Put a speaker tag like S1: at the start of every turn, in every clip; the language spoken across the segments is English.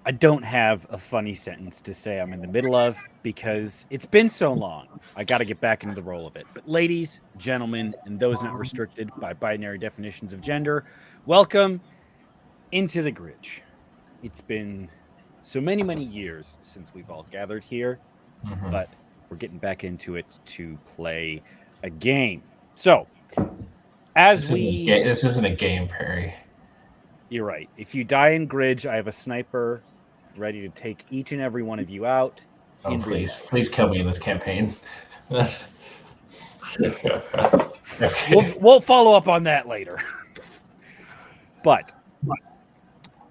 S1: I don't have a funny sentence to say I'm in the middle of because it's been so long. I got to get back into the role of it. But, ladies, gentlemen, and those not restricted by binary definitions of gender, welcome into the Gridge. It's been so many, many years since we've all gathered here, but we're getting back into it to play a game. So,
S2: this isn't a game, Perry.
S1: You're right. If you die in Gridge, I have a sniper ready to take each and every one of you out.
S2: Oh, please kill me in this campaign. Okay.
S1: We'll follow up on that later. But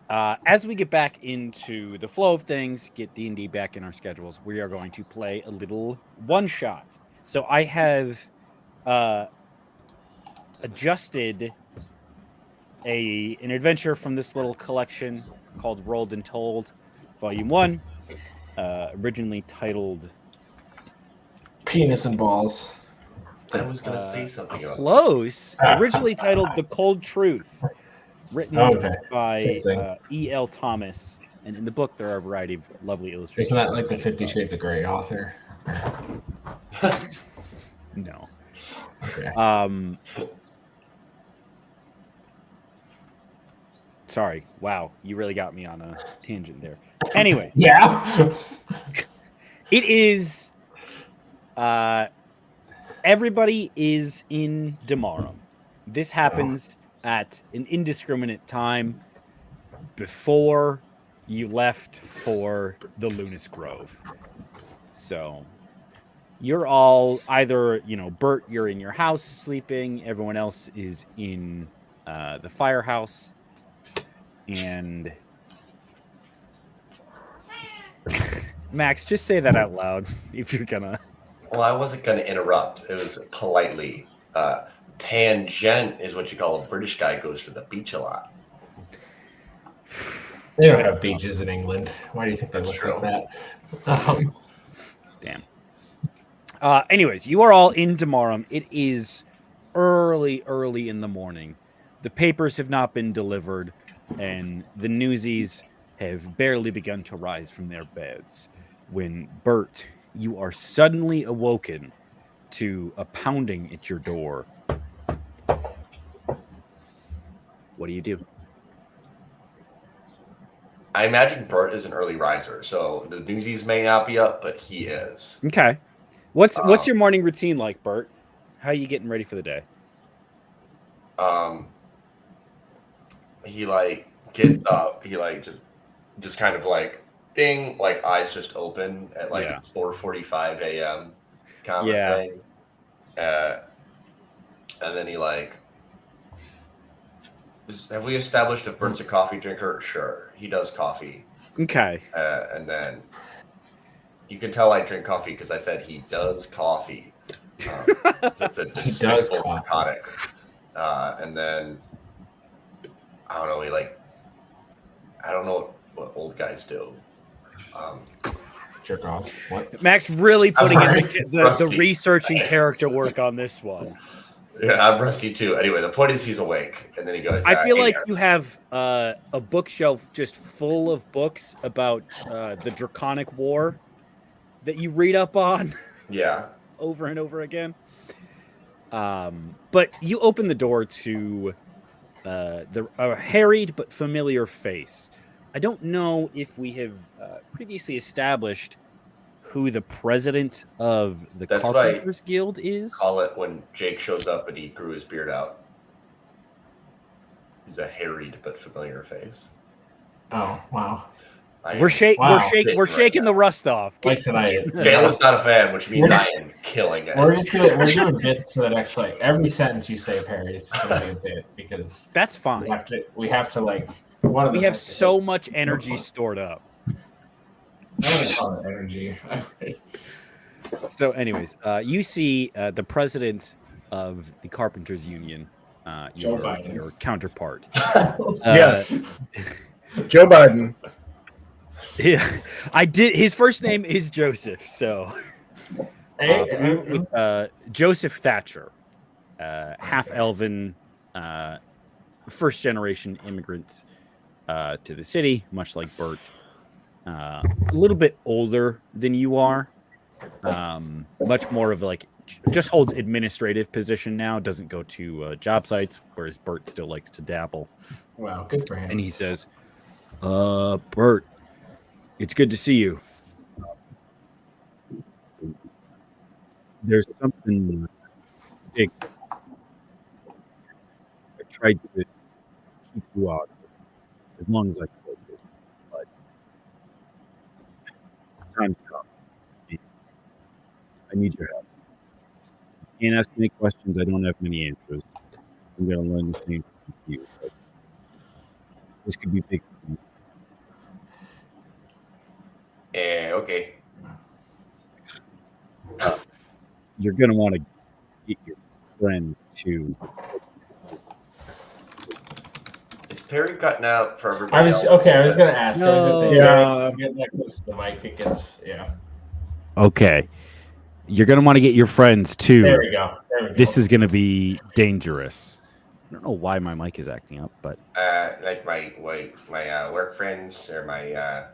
S1: as we get back into the flow of things, get D&D back in our schedules, we are going to play a little one-shot. So I have adjusted an adventure from this little collection called Rolled and Told, Volume 1, originally titled
S2: Penis and Balls.
S3: I was going to say something about
S1: close. Originally titled The Cold Truth, written by E.L. Thomas. And in the book, there are a variety of lovely illustrations.
S2: Isn't that like the 50 Shades of Grey author?
S1: No.
S2: Okay.
S1: Sorry. Wow. You really got me on a tangent there. Anyway.
S2: Yeah.
S1: It is... everybody is in Damaram. This happens at an indiscriminate time before you left for the Lunas Grove. So you're all either, Bert, you're in your house sleeping. Everyone else is in the firehouse. And Max, just say that out loud if you're gonna.
S3: Well, I wasn't going to interrupt. It was politely. Tangent is what you call a British guy goes to the beach a lot.
S2: They don't have beaches in England. Why do you think they look like that?
S1: Damn. Anyways, you are all in Damaram. It is early in the morning. The papers have not been delivered, and the newsies have barely begun to rise from their beds when, Bert, you are suddenly awoken to a pounding at your door. What do you do?
S3: I imagine Bert is an early riser, so the newsies may not be up, but he is.
S1: Okay. What's your morning routine like, Bert? How are you getting ready for the day?
S3: He gets up. He just kind of ding, eyes just open at 4:45 a.m. kind of thing. And then he have we established if Bert's a coffee drinker? Sure, he does coffee.
S1: Okay.
S3: And then you can tell I drink coffee because I said he does coffee. It's a despicable narcotic. And then I don't know. I don't know what old guys do.
S2: Jerk off. What?
S1: Max really putting in the research and character work on this one.
S3: Yeah, I'm rusty too. Anyway, the point is he's awake, and then he goes.
S1: I feel like you have a bookshelf just full of books about the Draconic War that you read up on.
S3: Yeah.
S1: Over and over again. But you open the door to a harried but familiar face. I don't know if we have previously established who the president of the Carpenters Guild is.
S3: Call it when Jake shows up and he grew his beard out. He's a harried but familiar face.
S2: Oh, wow.
S1: We're shaking the rust off.
S3: Galen's not a fan, which means I am killing it.
S2: We're doing bits for the next every sentence you say, Perry, is just going to be a bit because
S1: that's fine.
S2: We have to
S1: we have so much energy stored up.
S2: I want to call it energy.
S1: So, anyways, you see the president of the Carpenters Union, your counterpart.
S4: Yes, Joe Biden.
S1: Yeah, I did. His first name is Joseph, so Joseph Thatcher, half elven, first generation immigrant to the city, much like Bert. a little bit older than you are. Much more of like just holds administrative position now. Doesn't go to job sites, whereas Bert still likes to dabble.
S2: Wow, good for him.
S1: And he says, Bert, it's good to see you. There's something big. I tried to keep you out as long as I could, but time's come. I need your help. You can't ask me questions. I don't have many answers. I'm going to learn the same from you. But this could be big for me.
S3: Okay.
S1: You're going to want to get your friends to.
S3: Is Perry cutting out for everybody
S2: I was
S3: else?
S2: okay. I was gonna ask.
S1: No.
S2: I was gonna say,
S4: Yeah.
S2: get that close to the mic. It gets
S1: Okay. You're going to want to get your friends too.
S2: There we go.
S1: This is going to be dangerous. I don't know why my mic is acting up, but
S3: Like my work friends or my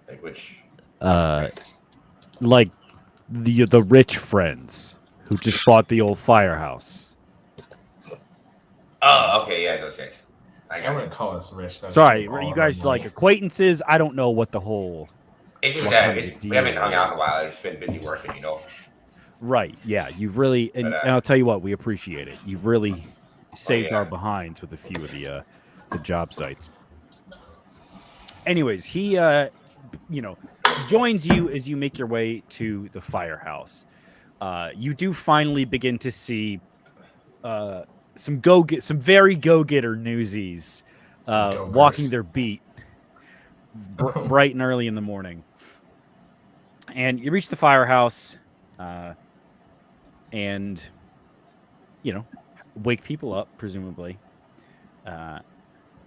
S3: like which
S1: like the rich friends who just bought the old firehouse.
S3: Oh, okay, yeah, those guys.
S2: I'm gonna call us rich. Though.
S1: Sorry, you guys like acquaintances? I don't know what the whole.
S3: It's just
S1: what
S3: that
S1: kind of
S3: we
S1: deal
S3: haven't hung out
S1: is.
S3: in a while. I've just been busy working, you know.
S1: Right? Yeah, you've really, and I'll tell you what, we appreciate it. You've really saved our behinds with a few of the job sites. Anyways, he joins you as you make your way to the firehouse. You do finally begin to see some very go-getter newsies walking their beat bright and early in the morning. And you reach the firehouse and wake people up, presumably.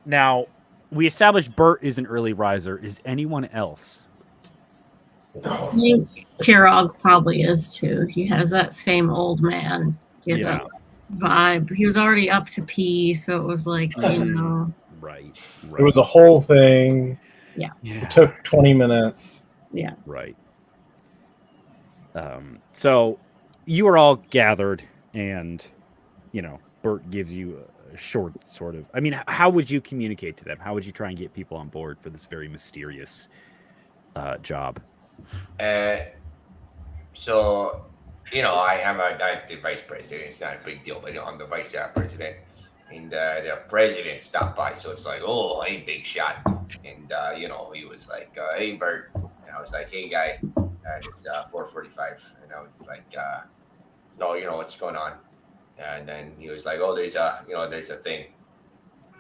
S1: Now, we established Bert is an early riser. Is anyone else?
S5: I think Kirog probably is too. He has that same old man vibe. He was already up to pee, so it was like,
S1: Right.
S4: It was a whole thing.
S5: Yeah.
S4: It took 20 minutes.
S5: Yeah.
S1: Right. So you are all gathered, and Bert gives you a short sort of. I mean, how would you communicate to them? How would you try and get people on board for this very mysterious job?
S3: So, I am the vice president. It's not a big deal, but I'm the vice president. And the president stopped by, so it's like, oh, hey, big shot. And, he was like, hey, Bert. And I was like, hey, guy. And it's 4:45. And I was like, no, what's going on? And then he was like, oh, there's a thing.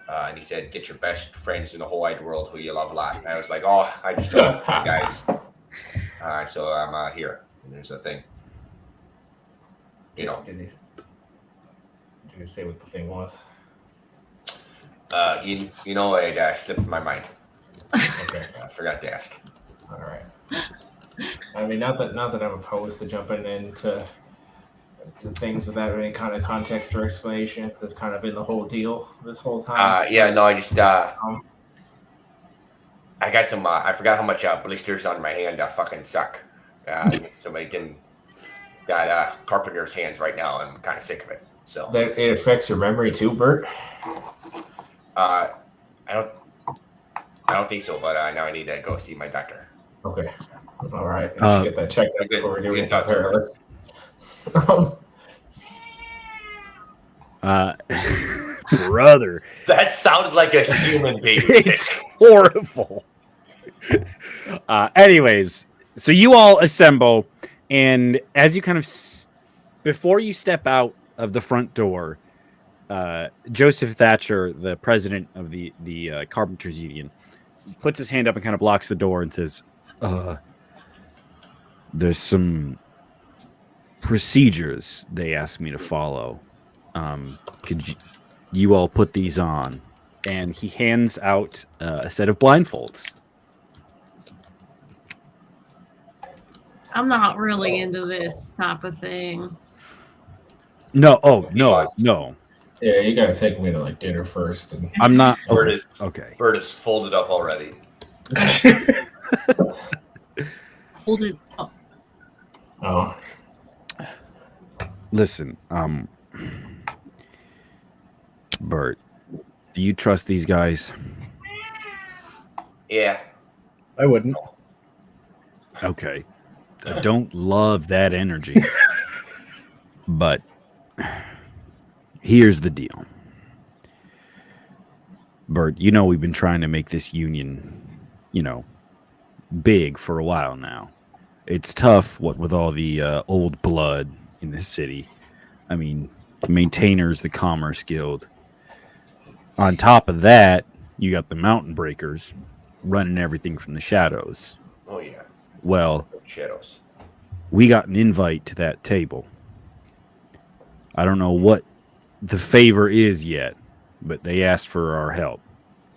S3: And he said, get your best friends in the whole wide world who you love a lot. And I was like, oh, I just know you guys. So I'm here. And there's a thing.
S2: Did he say what the thing was?
S3: It slipped my mind.
S2: Okay.
S3: I forgot to ask.
S2: All right. I mean, not that I'm opposed to jumping into things without any kind of context or explanation. That's kind of been the whole deal this whole time.
S3: I just I got some. I forgot how much blisters on my hand fucking suck. Somebody got carpenter's hands right now, and I'm kind of sick of it. So
S2: that it affects your memory too, Bert.
S3: I don't think so, but now I need to go see my doctor.
S2: Okay. All right. I should get that checked out before we're doing Perilous.
S1: Brother,
S3: that sounds like a human being.
S1: It's horrible. Anyways, so you all assemble, and as you kind of before you step out of the front door, Joseph Thatcher, the president of the Carpenters Union, puts his hand up and kind of blocks the door and says, there's some procedures they asked me to follow. Could you all put these on? And he hands out a set of blindfolds.
S5: I'm not really into this type of thing.
S1: No, no.
S2: Yeah, you gotta take me to dinner first. And
S1: I'm not.
S3: Bird
S1: Okay.
S3: is
S1: Okay.
S3: Bird is folded up already.
S5: Hold it up.
S2: Oh,
S1: Listen, Bert, do you trust these guys?
S3: Yeah.
S4: I wouldn't.
S1: Okay. I don't love that energy. But here's the deal. Bert, you know we've been trying to make this union, big for a while now. It's tough, what with all the old blood in the city. I mean, maintainers, the Commerce Guild. On top of that, you got the Mountain Breakers running everything from the shadows.
S3: Oh yeah.
S1: Well,
S3: Shadows.
S1: we got an invite to that table. I don't know what the favor is yet, but they asked for our help.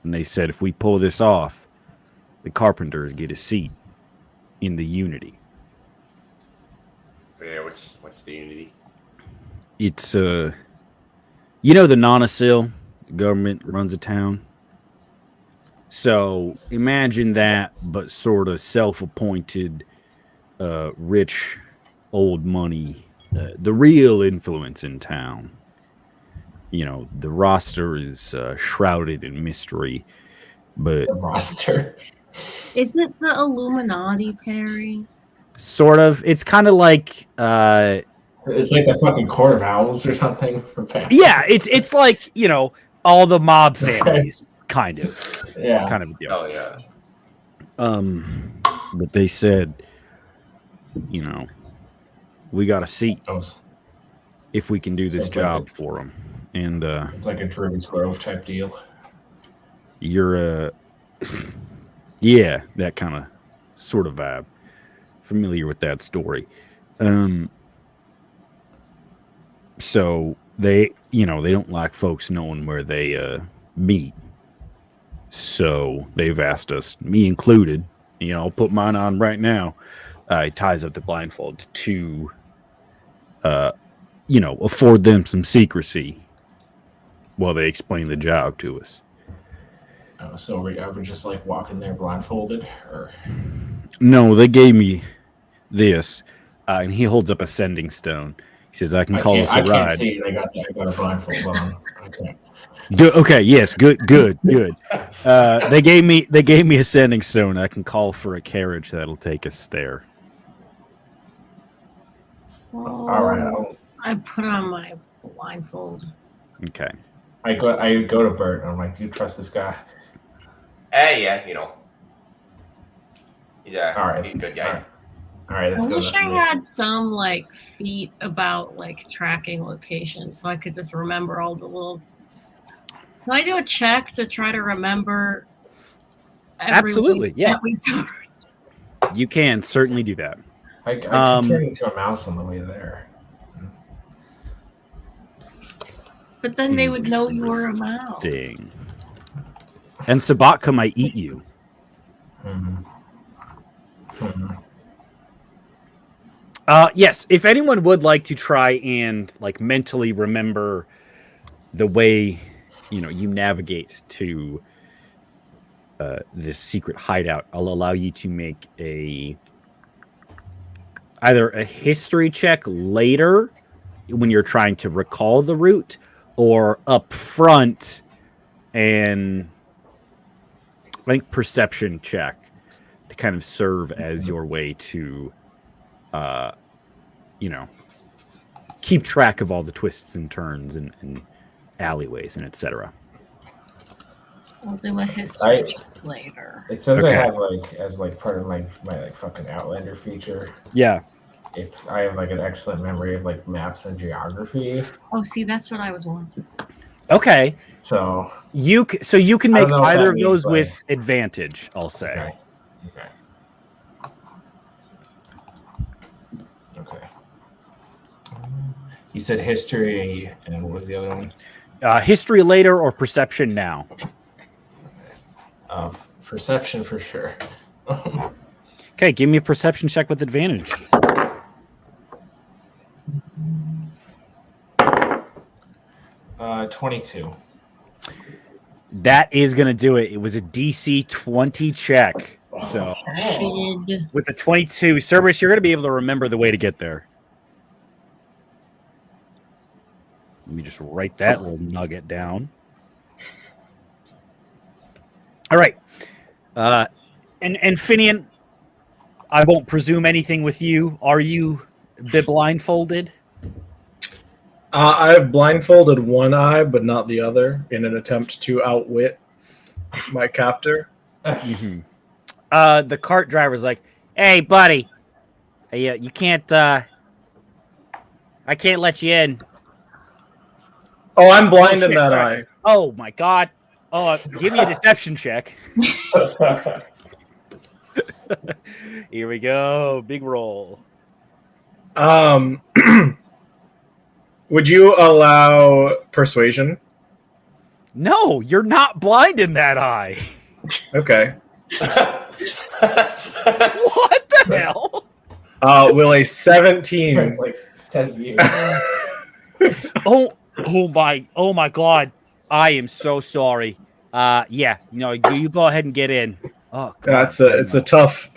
S1: And they said if we pull this off, the Carpenters get a seat in the Unity.
S3: Yeah, what's the unity?
S1: It's, the Nonasil, the government runs a town. So imagine that, but sort of self-appointed, rich, old money, the real influence in town. The roster is shrouded in mystery, but
S2: the roster.
S5: Is it the Illuminati, Perry?
S1: sort of. It's kind of like,
S2: It's like the fucking Court of Owls or something.
S1: yeah, it's like all the mob families, kind of
S2: Yeah.
S1: a deal.
S3: Oh yeah.
S1: But they said, we got a seat if we can do this job for them. And
S2: it's like a Druid's Grove type deal.
S1: You're yeah, that kind of sort of vibe. Familiar with that story. So they don't like folks knowing where they meet. So they've asked us, me included, I'll put mine on right now. He ties up the blindfold to afford them some secrecy while they explain the job to us.
S2: So I would just like walk in there blindfolded, or
S1: no? They gave me this, and he holds up a sending stone. He says, "I can call us a ride."
S2: I can't see it. I got a blindfold on. I can't.
S1: Okay, yes, good. They gave me a sending stone. I can call for a carriage that'll take us there.
S5: Oh,
S2: All right.
S5: I put on my blindfold.
S1: Okay.
S2: I go to Bert and I'm like, do you trust this guy?
S3: Yeah, he's
S2: All right.
S3: he's a good guy.
S2: All right,
S5: I wish I had some feat about tracking locations so I could just remember all the little. Can I do a check to try to remember?
S1: Absolutely, yeah. You can certainly do that.
S2: I turned into a mouse on the way there.
S5: But then they would know you were a mouse.
S1: Dang. And Sabatka might eat you. Yes, if anyone would like to try and mentally remember the way you navigate to this secret hideout, I'll allow you to make either a history check later when you're trying to recall the route, or up front and perception check to kind of serve as your way to keep track of all the twists and turns and alleyways and etc.
S5: I'll do a history check later.
S2: It says I have as part of my fucking Outlander feature.
S1: Yeah.
S2: I have an excellent memory of maps and geography.
S5: Oh, see, that's what I was wanting.
S1: Okay.
S2: So
S1: you can make either of those with advantage, I'll say.
S2: Okay. You said history, and what was the other one?
S1: History later or perception now?
S2: Perception for sure.
S1: Okay, give me a perception check with advantage.
S2: 22.
S1: That is going to do it. It was a DC 20 check. So
S5: Shit.
S1: with a 22, Cerberus, you're going to be able to remember the way to get there. Let me just write that little nugget down. All right. And Finian, I won't presume anything with you. Are you blindfolded?
S4: I have blindfolded one eye, but not the other, in an attempt to outwit my captor.
S1: Mm-hmm. The cart driver's like, "Hey, buddy, hey, you can't. I can't let you in."
S4: Oh, I'm blind in that eye.
S1: Oh my god! Oh, give me a deception check. Here we go. Big roll.
S4: Would you allow persuasion?
S1: No, you're not blind in that eye.
S4: Okay.
S1: What the hell?
S4: Will a 17?
S2: Like says you.
S1: Oh my god! I am so sorry. Yeah, you go ahead and get in. Oh, god,
S4: It's a tough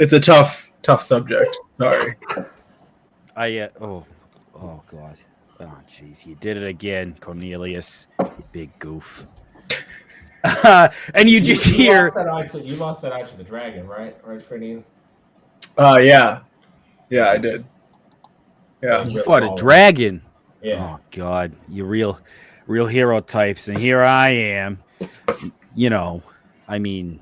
S4: subject. Sorry.
S1: Oh god. Oh jeez, you did it again, Cornelius. You big goof. And you just hear.
S2: You lost that eye to the dragon, right? Right, Finian?
S4: Yeah, I did. Yeah.
S1: You fought a dragon.
S2: Yeah.
S1: Oh god, you real hero types, and here I am. I mean,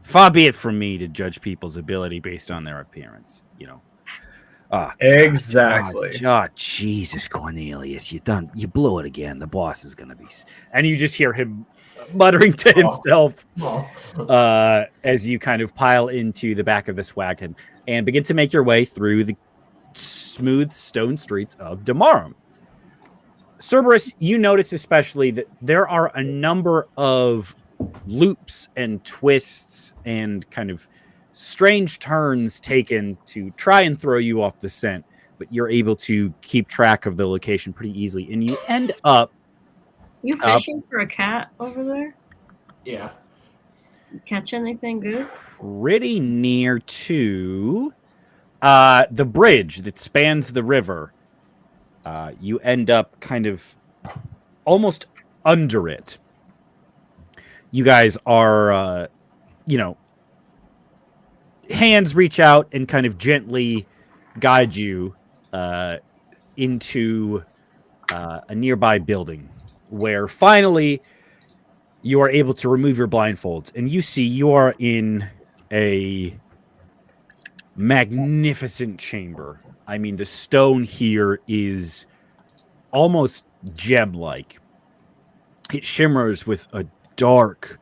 S1: far be it from me to judge people's ability based on their appearance. Oh,
S4: exactly.
S1: God, Jesus, Cornelius, you blew it again. The boss is gonna be, and you just hear him muttering to himself as you kind of pile into the back of this wagon and begin to make your way through the smooth stone streets of Damaram. Cerberus, you notice especially that there are a number of loops and twists and kind of strange turns taken to try and throw you off the scent, but you're able to keep track of the location pretty easily, and you end up.
S5: You fishing for a cat over there?
S2: Yeah.
S5: Catch anything good?
S1: Pretty near to the bridge that spans the river. You end up kind of almost under it. You guys are, hands reach out and kind of gently guide you into a nearby building where finally you are able to remove your blindfolds, and you see you are in a magnificent chamber. I mean, the stone here is almost gem-like. It shimmers with a dark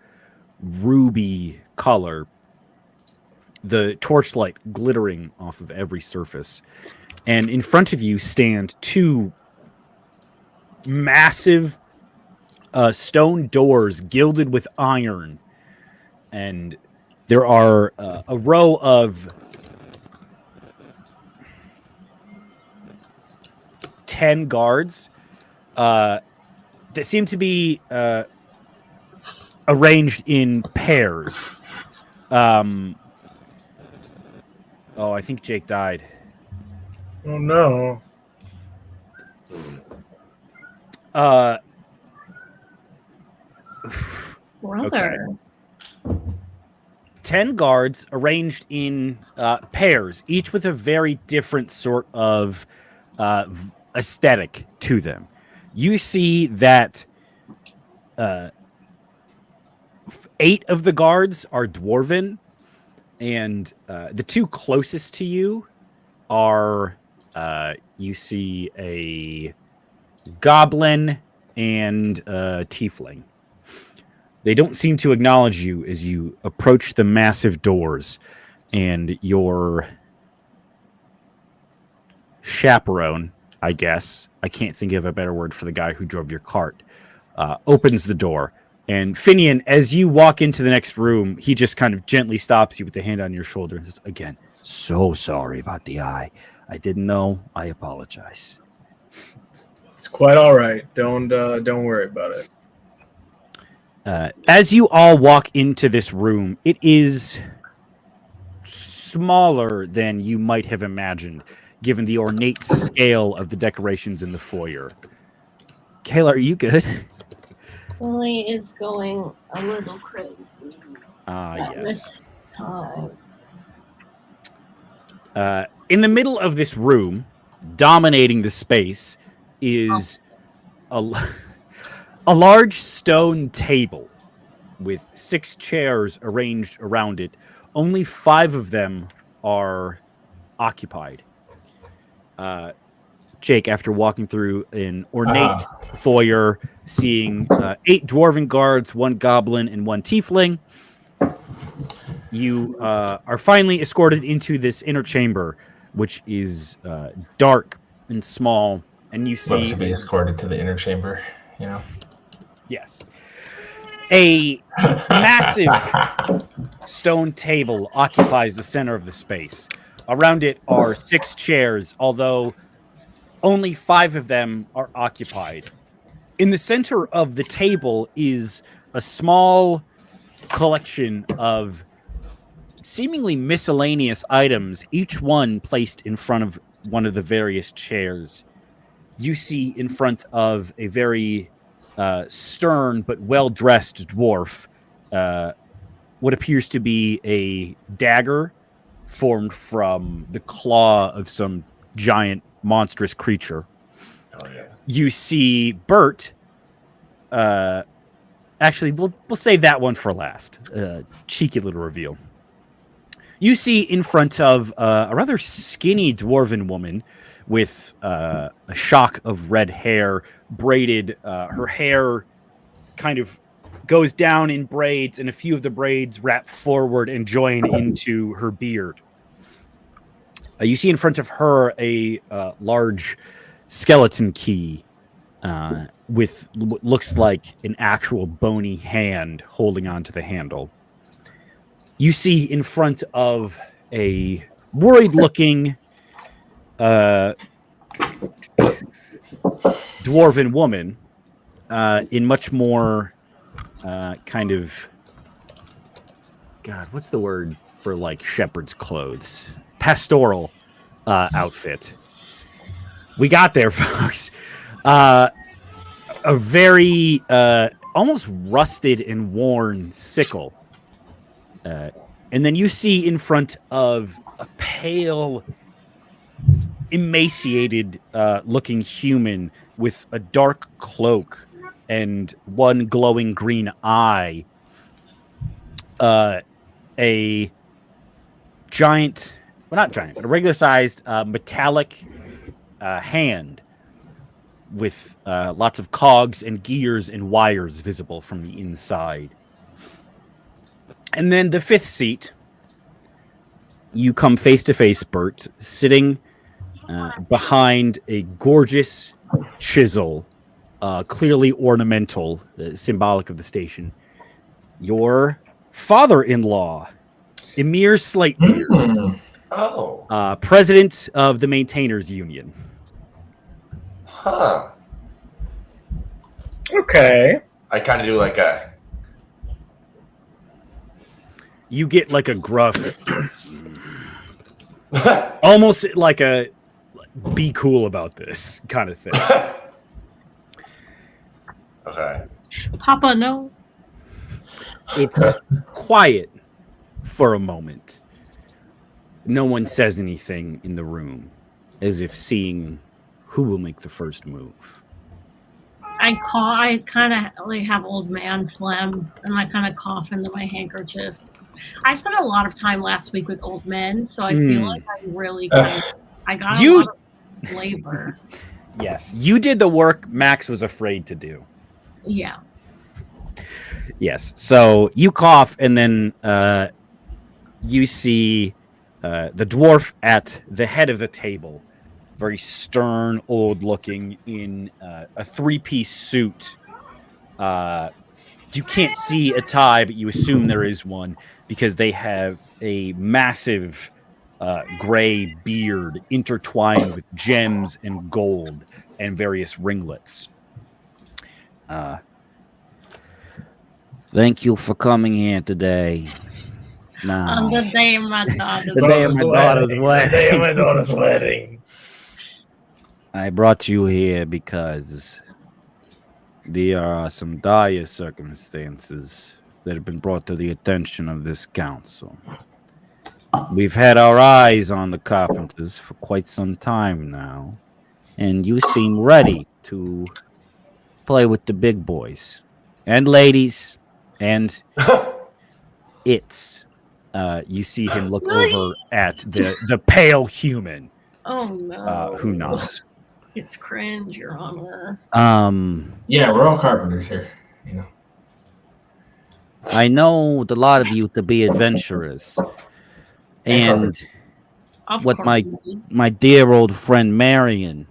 S1: ruby color, the torchlight glittering off of every surface. And in front of you stand two massive stone doors gilded with iron. And there are a row of 10 guards that seem to be arranged in pairs. I think Jake died.
S4: Oh no.
S5: Brother.
S1: Okay. 10 guards arranged in pairs, each with a very different sort of aesthetic to them. You see that 8 of the guards are dwarven, and the 2 closest to you are, you see a goblin and a tiefling. They don't seem to acknowledge you as you approach the massive doors, and your chaperone, I guess, I can't think of a better word for the guy who drove your cart, opens the door. And Finian, as you walk into the next room, he just kind of gently stops you with the hand on your shoulder and says, again, so sorry about the eye. I didn't know. I apologize.
S4: It's quite all right. Don't worry about it.
S1: As you all walk into this room, it is smaller than you might have imagined, given the ornate scale of the decorations in the foyer. Kayla, are you good?
S5: Lily is going a little crazy.
S1: Yes.
S5: Time.
S1: In the middle of this room, dominating the space, is a large stone table with 6 chairs arranged around it. Only 5 of them are occupied. Jake, after walking through an ornate foyer, seeing 8 dwarven guards, 1 goblin, and 1 tiefling, you are finally escorted into this inner chamber, which is dark and small, and you see...
S2: Love to be escorted to the inner chamber, you know?
S1: Yes. A massive stone table occupies the center of the space. Around it are 6 chairs, although only 5 of them are occupied. In the center of the table is a small collection of seemingly miscellaneous items, each one placed in front of one of the various chairs. You see in front of a very stern but well-dressed dwarf what appears to be a dagger formed from the claw of some giant monstrous creature.
S3: Oh, yeah.
S1: You see Bert. Actually, we'll save that one for last. Cheeky little reveal. You see in front of a rather skinny dwarven woman with a shock of red hair, braided. Her hair kind of goes down in braids, and a few of the braids wrap forward and join into her beard. You see in front of her a large skeleton key with what looks like an actual bony hand holding onto the handle. You see in front of a worried-looking dwarven woman in much more kind of... God, what's the word for, like, shepherd's clothes? Pastoral outfit. We got there, folks. A very almost rusted and worn sickle. And then you see in front of a pale, emaciated looking human with a dark cloak and one glowing green eye. A giant, well, not giant, but a regular sized metallic hand with lots of cogs and gears and wires visible from the inside. And then the 5th seat, you come face to face, Bert, sitting behind a gorgeous chisel, clearly ornamental, symbolic of the station. Your father-in-law, Emir Slatebeard, president of the Maintainers Union.
S3: Huh.
S4: Okay.
S3: I kind of do like a...
S1: You get like a gruff, almost like a be cool about this kind of thing.
S3: Okay.
S5: Papa, no.
S1: It's quiet for a moment. No one says anything in the room, as if seeing who will make the first move.
S5: I kind of like have old man phlegm, and I kind of cough into my handkerchief. I spent a lot of time last week with old men, so I feel like I really I got a lot of flavor.
S1: Yes, you did the work Max was afraid to do.
S5: Yeah.
S1: Yes, so you cough, and then you see the dwarf at the head of the table, very stern, old-looking, in a 3-piece suit. You can't see a tie, but you assume there is one, because they have a massive gray beard intertwined with gems and gold and various ringlets. Thank you for coming here today.
S5: On
S1: Now,
S5: the day of my daughter's
S1: the day of my daughter's
S4: The
S1: wedding.
S4: day of my daughter's wedding.
S1: I brought you here because there are some dire circumstances that have been brought to the attention of this council. We've had our eyes on the Carpenters for quite some time now, and you seem ready to play with the big boys and ladies, and it's. You see him look over at the pale human.
S5: Oh no.
S1: Who nods.
S5: It's cringe, Your Honor.
S2: Yeah, we're all carpenters here. You know.
S1: I know a lot of you to be adventurers, and
S5: Of
S1: what
S5: course.
S1: my dear old friend Marion,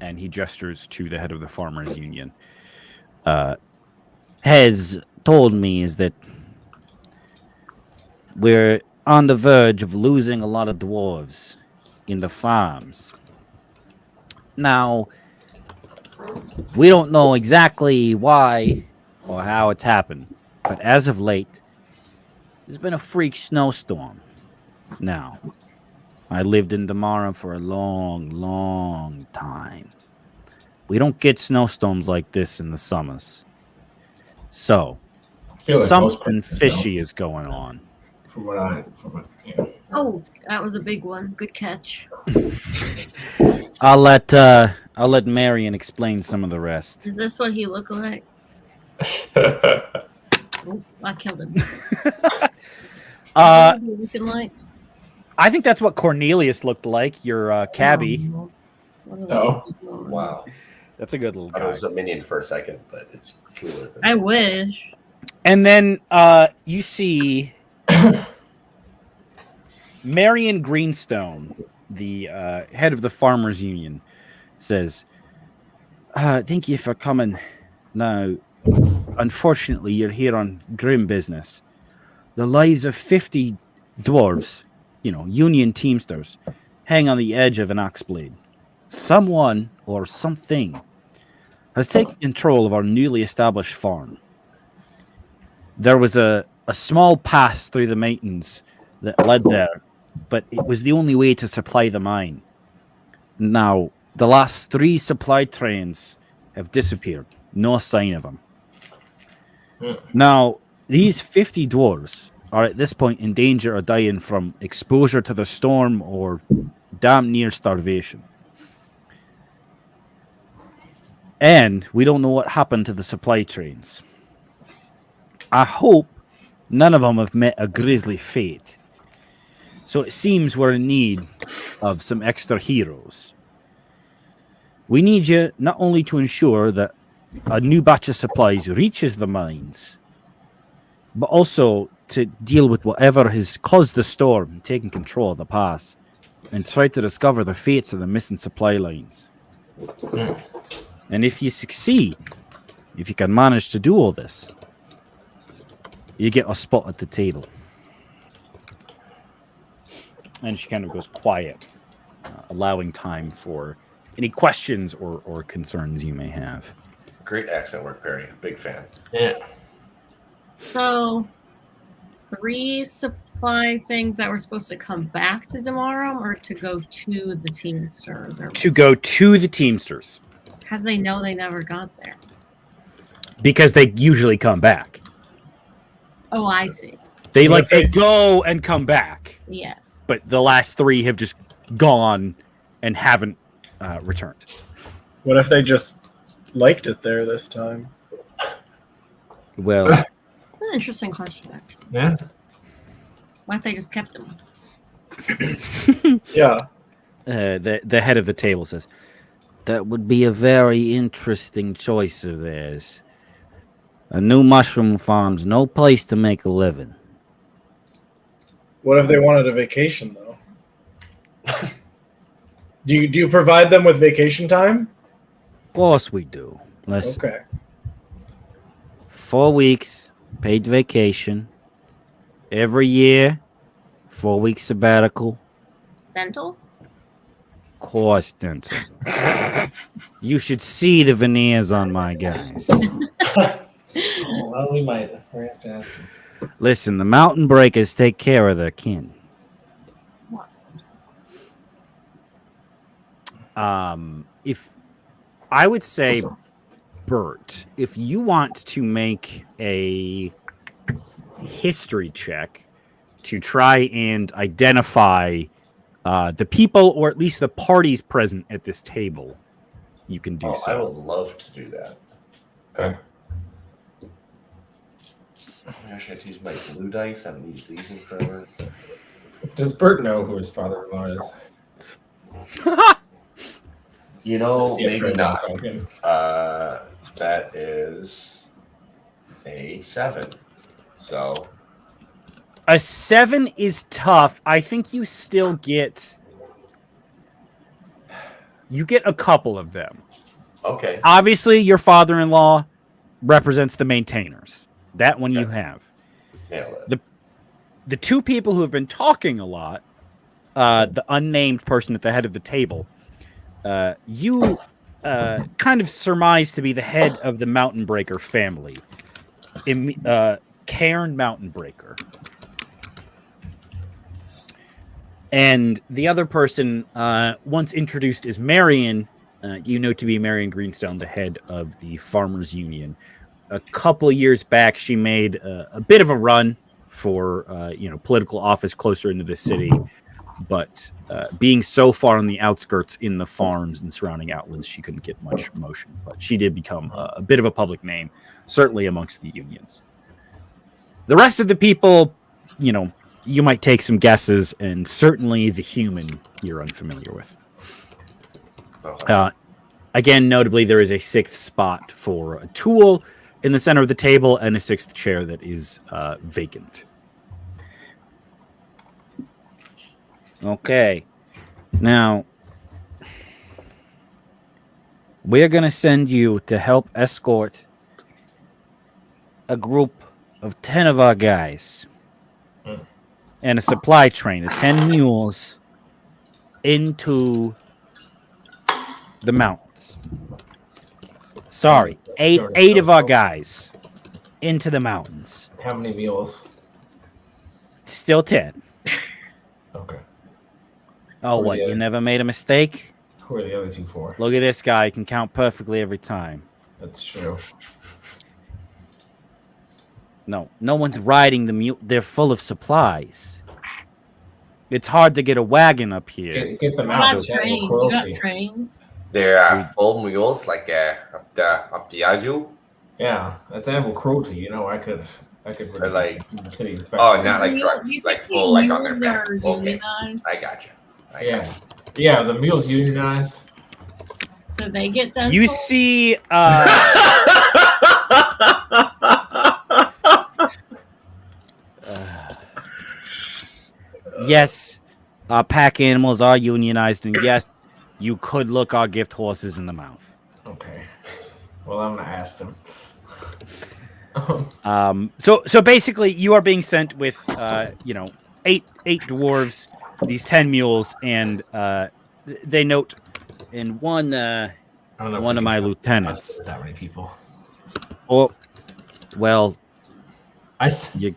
S1: and he gestures to the head of the Farmers Union, has told me is that we're on the verge of losing a lot of dwarves in the farms. Now, we don't know exactly why or how it's happened, but as of late, there's been a freak snowstorm. Now, I lived in Damaram for a long, long time. We don't get snowstorms like this in the summers. So,
S2: I feel like most
S1: something
S2: places,
S1: fishy is going on.
S5: Oh, that was a big one. Good catch.
S1: I'll let Marion explain some of the rest.
S5: Is this what he looked like? Oh, I killed him. What was he looking like?
S1: I think that's what Cornelius looked like, your cabbie.
S2: Oh.
S3: Wow.
S1: That's a good little
S3: I thought it
S1: guy.
S3: was a minion for a second, but it's cooler.
S5: I wish.
S1: And then you see Marion Greenstone, the head of the Farmers Union, says, thank you for coming. Now, unfortunately, you're here on grim business. The lives of 50 dwarves, Union Teamsters, hang on the edge of an axe blade. Someone or something has taken control of our newly established farm. There was a small pass through the mountains that led there, but it was the only way to supply the mine. Now, the last 3 supply trains have disappeared. No sign of them. Now, these 50 dwarves are at this point in danger of dying from exposure to the storm or damn near starvation. And we don't know what happened to the supply trains. I hope none of them have met a grisly fate. So it seems we're in need of some extra heroes. We need you not only to ensure that a new batch of supplies reaches the mines, but also to deal with whatever has caused the storm, taking control of the pass, and try to discover the fates of the missing supply lines. And if you succeed, if you can manage to do all this, you get a spot at the table. And she kind of goes quiet, allowing time for any questions or concerns you may have.
S3: Great accent work, Perry. Big fan.
S2: Yeah.
S5: So, 3 supply things that were supposed to come back to Damaram or to go to the Teamsters? Or
S1: To go to the Teamsters.
S5: how do they know they never got there?
S1: Because they usually come back.
S5: Oh, I see.
S1: They go and come back.
S5: Yes.
S1: But the last 3 have just gone and haven't returned.
S4: What if they just liked it there this time?
S1: Well,
S5: That's an interesting question, actually.
S2: Yeah.
S5: Why if they just kept them?
S4: Yeah.
S1: the head of the table says, that would be a very interesting choice of theirs. A new mushroom farm's no place to make a living.
S4: What if they wanted a vacation, though? Do you provide them with vacation time?
S1: Of course we do. Listen,
S4: Okay.
S1: 4 weeks, paid vacation. Every year, 4 weeks sabbatical.
S5: Dental?
S1: Course dental. You should see the veneers on my guys.
S2: Well, we might. We have to ask him.
S1: Listen, the mountain breakers take care of their kin. If I would say, Bert, if you want to make a history check to try and identify the people or at least the parties present at this table, you can do so.
S3: I would love to do that.
S2: Okay.
S3: I should use my blue dice. I haven't used these in forever.
S2: Does Bert know who his father-in-law is?
S3: You know,
S2: Is he a
S3: maybe
S2: friend
S3: not.
S2: of him?
S3: That is a 7. So
S1: A 7 is tough. I think you still get a couple of them.
S3: okay.
S1: Obviously, your father-in-law represents the maintainers. That one you have.
S3: Nail it.
S1: The two people who have been talking a lot, the unnamed person at the head of the table, you kind of surmise to be the head of the Mountain Breaker family. Cairn Mountain Breaker. And the other person, once introduced as Marion, you know to be Marion Greenstone, the head of the Farmers Union. A couple years back, she made a bit of a run for political office closer into the city, but being so far on the outskirts in the farms and surrounding outlands, she couldn't get much motion. But she did become a bit of a public name, certainly amongst the unions. The rest of the people, you might take some guesses, and certainly the human you're unfamiliar with. Again, notably, there is a 6th spot for a tool in the center of the table and a 6th chair that is vacant. Okay. Now, we're going to send you to help escort a group of 10 of our guys and a supply train of 10 mules into the mountains. Sorry, eight of our guys into the mountains.
S2: How many mules?
S1: Still 10.
S2: Okay.
S1: Oh, what? You never made a mistake?
S2: Who are the other 2 for?
S1: Look at this guy. He can count perfectly every time.
S2: That's true.
S1: No one's riding the mule. They're full of supplies. It's hard to get a wagon up here.
S2: Get them
S5: You
S2: out.
S5: got trains. You got trains.
S3: There are full mules like up the Yazoo.
S2: Yeah, that's animal cruelty. I could
S3: Or like,
S2: the city inspection.
S3: oh, not like trucks,
S5: You
S3: like
S5: think
S3: full, like on
S5: mules
S3: their back.
S5: are
S3: Okay,
S5: unionized?
S3: I got you.
S2: Yeah, the mules unionized.
S5: Do they get dental?
S1: You see, yes, pack animals are unionized, and yes, you could look our gift horses in the mouth.
S2: Okay. Well, I'm gonna ask them.
S1: So basically, you are being sent with, eight dwarves, these 10 mules, and they note in one of my lieutenants.
S2: That many people.
S1: Oh, well,
S2: You.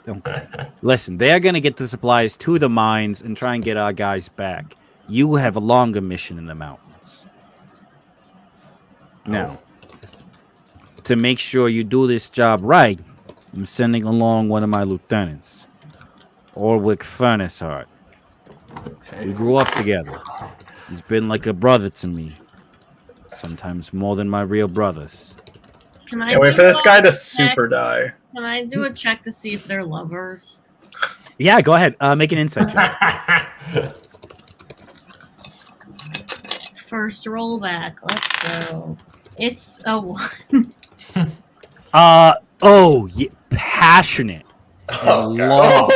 S1: okay. Listen, they're going to get the supplies to the mines and try and get our guys back. You have a longer mission in the mountains. Now, to make sure you do this job right, I'm sending along one of my lieutenants, Orwick Furnishart.
S2: Okay.
S1: We grew up together. He's been like a brother to me. Sometimes more than my real brothers.
S5: Can I
S4: Can't wait
S5: do
S4: for this
S5: a
S4: guy to
S5: check?
S4: super die.
S5: Can I do a check to see if they're lovers?
S1: Yeah, go ahead. Make an insight check.
S5: First rollback. Let's go. It's a 1.
S1: Yeah, passionate.
S3: Oh,
S1: And
S3: God.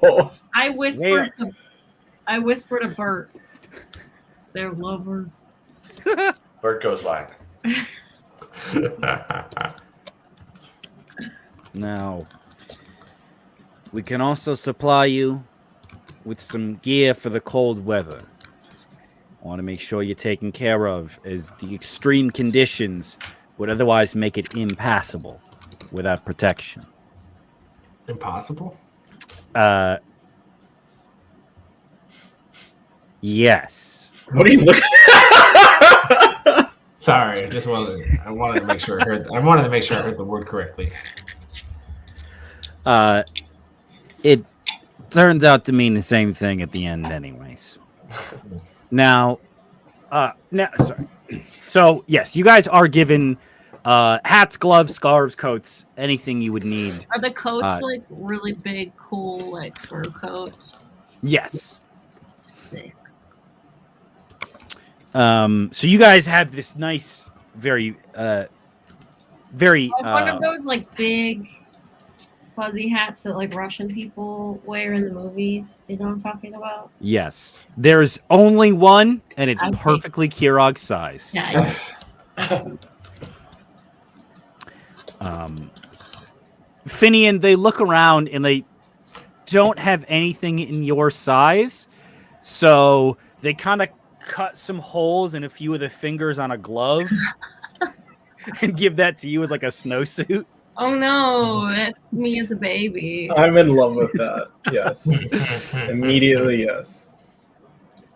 S1: long.
S5: I whispered to Bert. They're lovers.
S3: Bert goes like,
S1: Now, we can also supply you with some gear for the cold weather. I want to make sure you're taken care of, as the extreme conditions would otherwise make it impassable without protection.
S2: Impossible?
S1: Yes.
S4: What are you looking?
S2: Sorry, I wanted to make sure I heard the word correctly.
S1: It turns out to mean the same thing at the end, anyways. Now, sorry. So yes, you guys are given hats, gloves, scarves, coats, anything you would need.
S5: Are the coats like really big, cool, like fur coats?
S1: Yes.
S5: Sick.
S1: So you guys have this nice, very.
S5: Like one of those like big fuzzy hats that like Russian people wear in the movies. Do you know what I'm talking about?
S1: Yes. There's only one, and it's
S5: I see.
S1: perfectly Kirog size.
S5: Yeah.
S1: Finian, they look around and they don't have anything in your size, so they kind of cut some holes in a few of the fingers on a glove and give that to you as like a snowsuit.
S5: Oh no, that's me as a baby.
S4: I'm in love with that. Yes. Immediately, yes.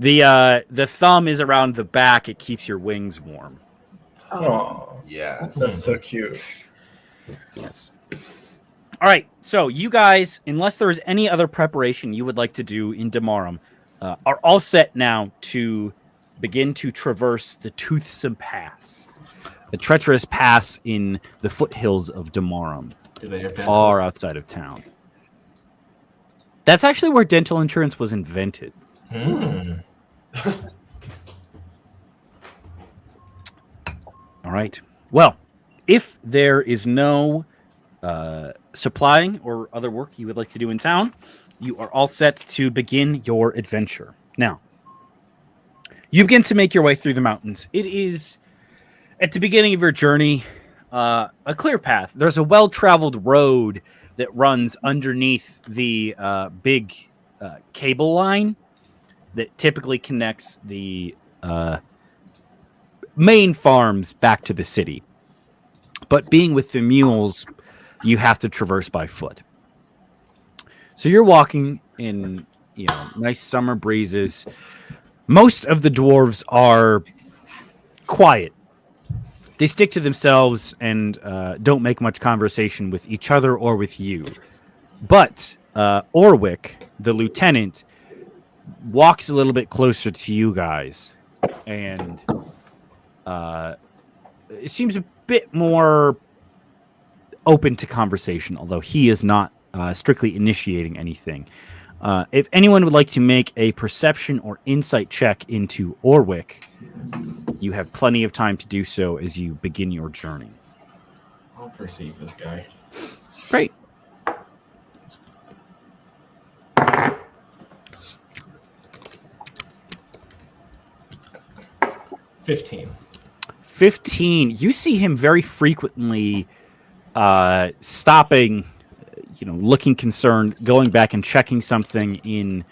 S1: The thumb is around the back. It keeps your wings warm.
S4: Oh,
S3: Yes.
S4: that's so cute.
S1: Yes. All right. So you guys, unless there is any other preparation you would like to do in Damaram, are all set now to begin to traverse the Toothsome Pass, a treacherous pass in the foothills of Damaram, far outside of town. That's actually where dental insurance was invented. All right. Well, if there is no supplying or other work you would like to do in town, you are all set to begin your adventure. Now, you begin to make your way through the mountains. It is, at the beginning of your journey, a clear path. There's a well-traveled road that runs underneath the big cable line that typically connects the main farms back to the city. But being with the mules, you have to traverse by foot. So you're walking in, nice summer breezes. Most of the dwarves are quiet. They stick to themselves and don't make much conversation with each other or with you. But Orwick, the lieutenant, walks a little bit closer to you guys, and it seems a bit more open to conversation, although he is not strictly initiating anything. If anyone would like to make a perception or insight check into Orwick, you have plenty of time to do so as you begin your journey.
S2: I'll perceive this guy.
S1: Great.
S2: $15.
S1: 15. You see him very frequently stopping, looking concerned, going back and checking something in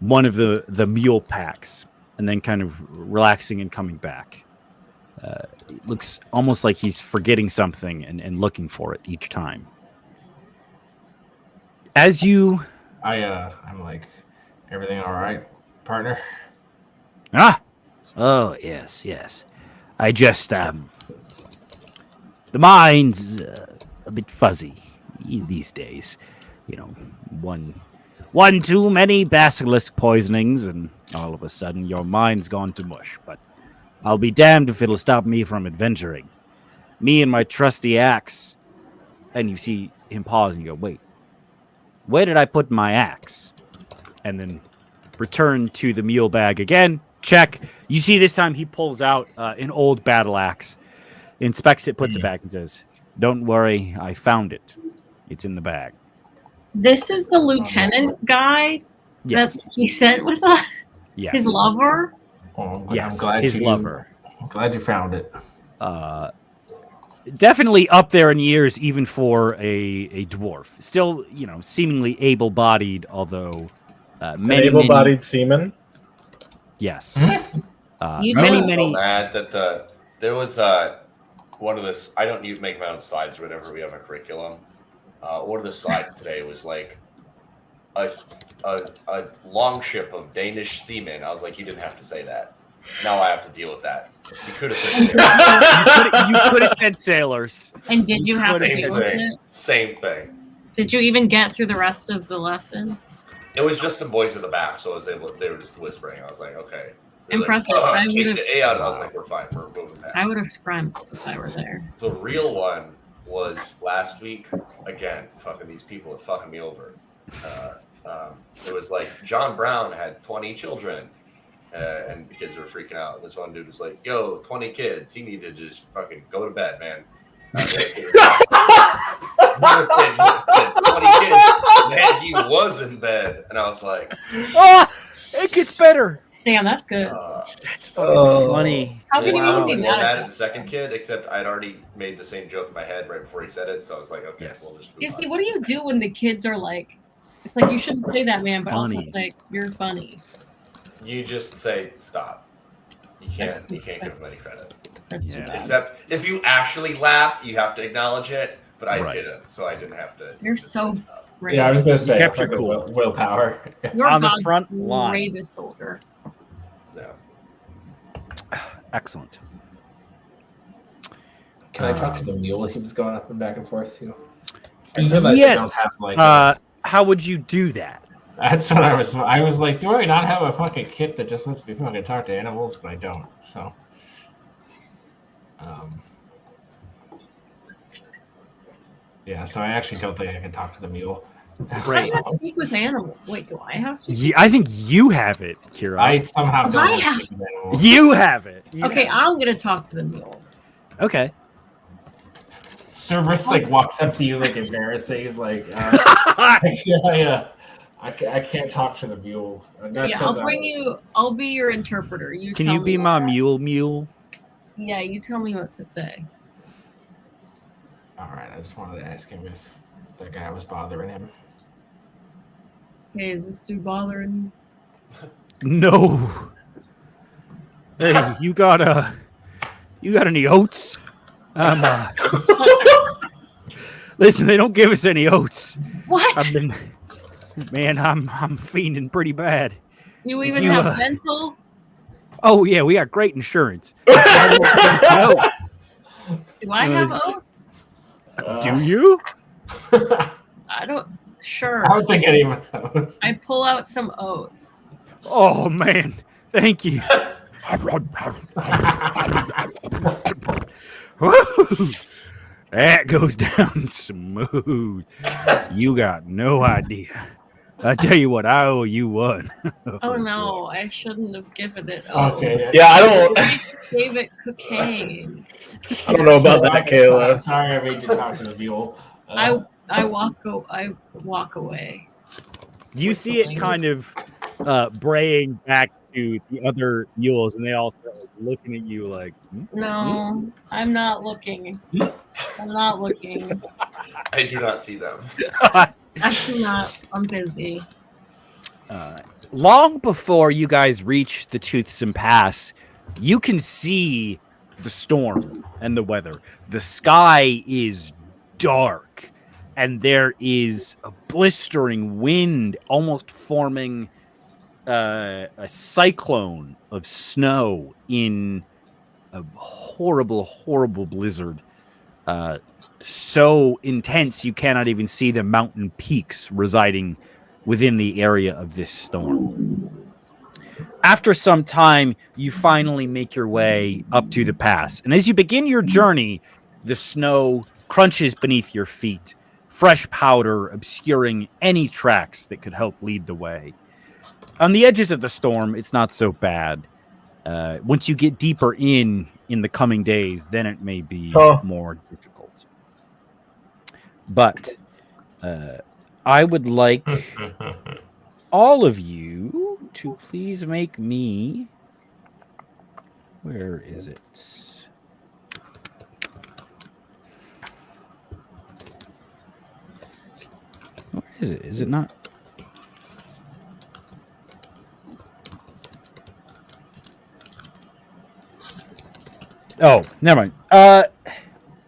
S1: one of the mule packs, and then kind of relaxing and coming back. It looks almost like he's forgetting something and looking for it each time. As you...
S2: I'm like, everything all right, partner?
S1: Oh, yes. I just, the mind's a bit fuzzy these days. One too many basilisk poisonings, and all of a sudden your mind's gone to mush. But I'll be damned if it'll stop me from adventuring. Me and my trusty axe. And you see him pause and you go, wait, where did I put my axe? And then return to the mule bag again. Check. You see this time he pulls out an old battle axe, inspects it, puts it back, and says, "Don't worry, I found it. It's in the bag."
S5: This is the lieutenant guy
S1: Yes.
S5: that he sent with us?
S1: Yes.
S5: His lover?
S2: Oh,
S1: Yes.
S2: I'm glad
S1: His lover.
S2: I'm glad you found it.
S1: Definitely up there in years, even for a dwarf. Still, seemingly able-bodied, although many
S4: able-bodied seaman.
S1: Yes.
S5: You
S3: I was
S1: many.
S3: so mad that there was one of this. I don't need to make my own slides whenever we have a curriculum. One of the slides today was like a long ship of Danish seamen. I was like, you didn't have to say that. Now I have to deal with that. You could have said
S1: You could have said sailors.
S5: And did you have to deal with it?
S3: Same thing.
S5: Did you even get through the rest of the lesson?
S3: It was just some boys in the back, so I was able. They were just whispering. I was like, okay.
S5: Impressive.
S3: Like, take the A out. I was like, we're fine. We're moving past.
S5: I would have scrimped if I were there.
S3: The real one was last week. Again, fucking these people are fucking me over. It was like John Brown had 20 children, and the kids were freaking out. This one dude was like, "Yo, 20 kids. You need to just fucking go to bed, man." 20 kids. Man, he was in bed, and I was like,
S1: "Oh, it gets better."
S5: Damn, that's good.
S1: That's fucking funny.
S5: How can you even be
S3: mad
S5: mad
S3: at the second kid? Except I'd already made the same joke in my head right before he said it, so I was like, okay,
S1: Yes.
S3: we'll just move
S5: You
S3: on.
S5: see, what do you do when the kids are like, it's like you shouldn't say that, man, but also
S1: Funny.
S5: it's like you're funny.
S3: You just say stop. You can't
S5: That's-
S3: give him any credit.
S5: That's too
S1: Yeah.
S5: bad.
S3: Except if you actually laugh, you have to acknowledge it. But I
S1: Right.
S3: didn't, so I didn't have to.
S5: You're
S3: just
S5: so
S3: say stop.
S5: great.
S2: Yeah, I was gonna say
S1: kept your
S2: fucking
S1: cool.
S2: willpower.
S5: You're
S1: On the
S5: God's
S1: front lines.
S5: bravest soldier.
S3: Yeah.
S1: Excellent.
S2: Can I talk to the mule? He was going up and back and forth too.
S1: Yes.
S2: Like,
S1: How would you do that?
S2: that's what I was. I was like, do I not have a fucking kit that just lets me fucking talk to animals? But I don't. So, yeah. So I actually don't think I can talk to the mule.
S5: I
S1: Great.
S5: can't speak with animals. Wait, do I have speak?
S1: Yeah, I think you have it, Kira.
S2: I somehow don't
S5: I
S2: have
S5: have-
S2: speak with animals.
S1: You have it. You
S5: Okay,
S1: have
S5: I'm gonna talk to the mule.
S1: it. Okay.
S2: Cerberus like walks up to you like embarrassing. He's like, I can't talk to the mule.
S5: Yeah, I'll bring you. I'll be your interpreter. You
S1: Can
S5: tell
S1: you
S5: me
S1: be
S5: what-
S1: my mule?
S5: Yeah, you tell me what to say.
S2: All right, I just wanted to ask him if that guy was bothering him.
S5: Hey, is this dude bothering
S1: No. Hey, you got any oats? Listen, they don't give us any oats.
S5: you? What?
S1: I'm fiending pretty bad.
S5: You even
S1: you,
S5: have dental?
S1: Oh yeah, we got great insurance.
S5: Do I have
S1: Uh,
S5: oats?
S1: Do you?
S5: I don't. Sure.
S2: I don't think any of us knows.
S5: I pull out some oats.
S1: Oh man, thank you. Woo! That goes down smooth. You got no idea. I tell you what, I owe you one.
S5: Oh no, I shouldn't have given it.
S2: Okay.
S4: Yeah, I don't.
S5: I gave it cocaine.
S4: I don't know about that,
S2: I'm
S4: Kayla.
S2: sorry, I made you talk to the mule.
S5: I walk away.
S1: You see it kind of braying back to the other mules, and they all start looking at you like,
S5: No, I'm not looking. I'm not looking.
S3: I do not see them.
S5: Actually, not. I'm busy.
S1: Long before you guys reach the Toothsome Pass, you can see the storm and the weather. The sky is dark, and there is a blistering wind almost forming a cyclone of snow in a horrible, horrible blizzard. So intense you cannot even see the mountain peaks residing within the area of this storm. After some time, you finally make your way up to the pass. And as you begin your journey, the snow crunches beneath your feet, fresh powder obscuring any tracks that could help lead the way. On the edges of the storm, it's not so bad. Once you get deeper in the coming days, then it may be more difficult. But I would like all of you to please make me... Where is it? Where is it? Is it not? Oh, never mind.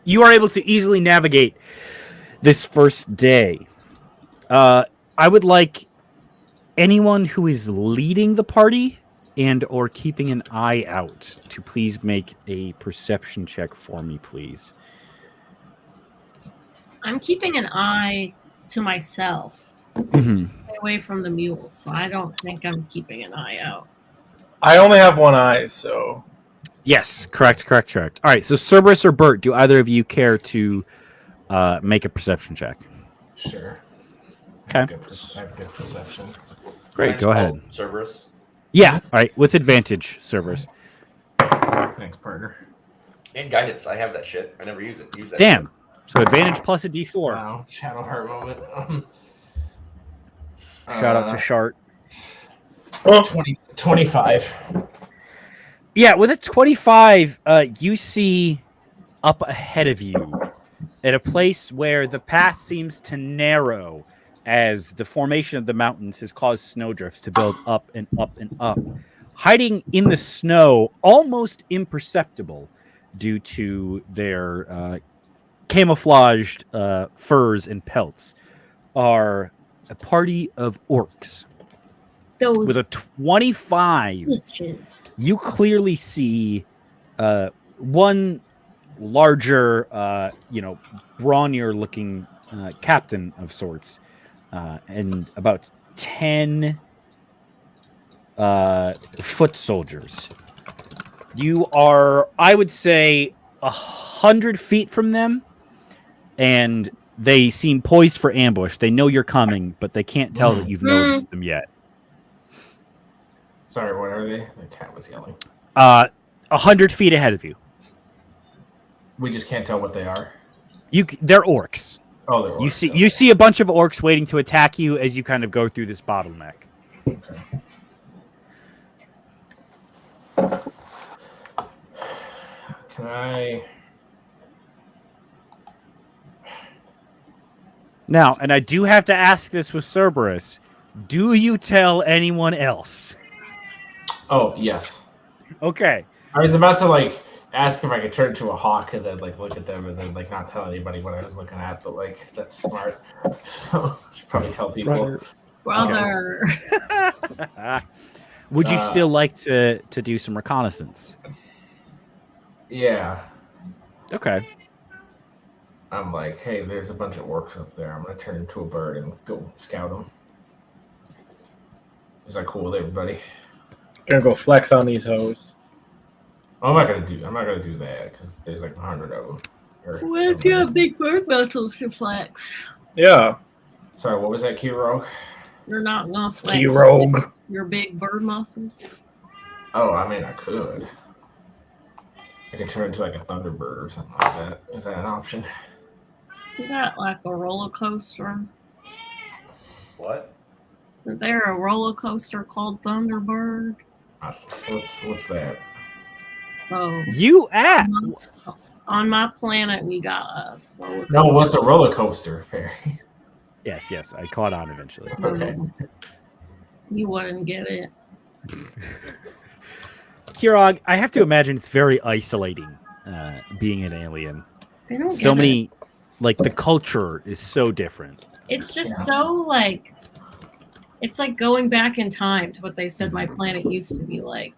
S1: you are able to easily navigate this first day. I would like anyone who is leading the party and or keeping an eye out to please make a perception check for me, please.
S5: I'm keeping an eye to myself.
S1: Mm-hmm.
S5: Stay away from the mules, so I don't think I'm keeping an eye out.
S4: I only have one eye, so
S1: Yes, correct. All right, so Cerberus or Bert, do either of you care to make a perception check?
S2: Sure.
S1: Okay.
S2: I have good perception.
S1: Great, go ahead.
S3: Cerberus.
S1: Yeah, all right, with advantage, Cerberus.
S2: Thanks, partner.
S3: And guidance. I have that shit. I never use it. Use that.
S1: Damn. So advantage plus a D4.
S2: Wow, Shadow Heart moment.
S1: Shout out to Shart.
S2: 25.
S1: Yeah, with a 25, you see up ahead of you at a place where the path seems to narrow as the formation of the mountains has caused snowdrifts to build up and up and up. Hiding in the snow, almost imperceptible due to their camouflaged furs and pelts, are a party of orcs.
S5: Those
S1: With a 25,
S5: bitches.
S1: you clearly see one larger, brawnier-looking captain of sorts, and about 10 foot soldiers. You are, I would say, 100 feet from them, and they seem poised for ambush. They know you're coming, but they can't tell that you've noticed them yet.
S2: Sorry, what are they? The cat was yelling.
S1: 100 feet ahead of you.
S2: We just can't tell what they are.
S1: They're orcs.
S2: Oh, they're orcs.
S1: You see a bunch of orcs waiting to attack you as you kind of go through this bottleneck.
S2: Okay. Can I...
S1: Now, and I do have to ask this with Cerberus, do you tell anyone else?
S2: Oh, yes.
S1: Okay.
S2: I was about to, ask if I could turn to a hawk and then, look at them and then, not tell anybody what I was looking at, but, that's smart. Should probably tell people.
S5: Brother.
S1: Would you still like to do some reconnaissance?
S2: Yeah.
S1: Okay.
S2: I'm like, hey, there's a bunch of orcs up there. I'm going to turn into a bird and go scout them. Is that cool with everybody?
S4: gonna go flex on these hoes.
S2: I'm not gonna do that because there's 100 of them.
S5: What if you have big bird muscles to flex?
S4: Yeah.
S2: Sorry, what was that, Key Rogue?
S5: You're not gonna flex
S4: Key Rogue.
S5: your big bird muscles.
S2: Oh, I mean, I could. I could turn into a Thunderbird or something like that. Is that an option?
S5: You got a roller coaster.
S3: What?
S5: Is there a roller coaster called Thunderbird?
S2: What's that?
S5: Oh, on my planet we got a roller coaster.
S2: No, what's a roller coaster, Perry?
S1: Yes, I caught on eventually.
S2: Okay.
S5: You wouldn't get it.
S1: Kirog, I have to imagine it's very isolating being an alien.
S5: They don't
S1: So
S5: get
S1: many,
S5: it.
S1: the culture is so different.
S5: It's just so it's like going back in time to what they said my planet used to be like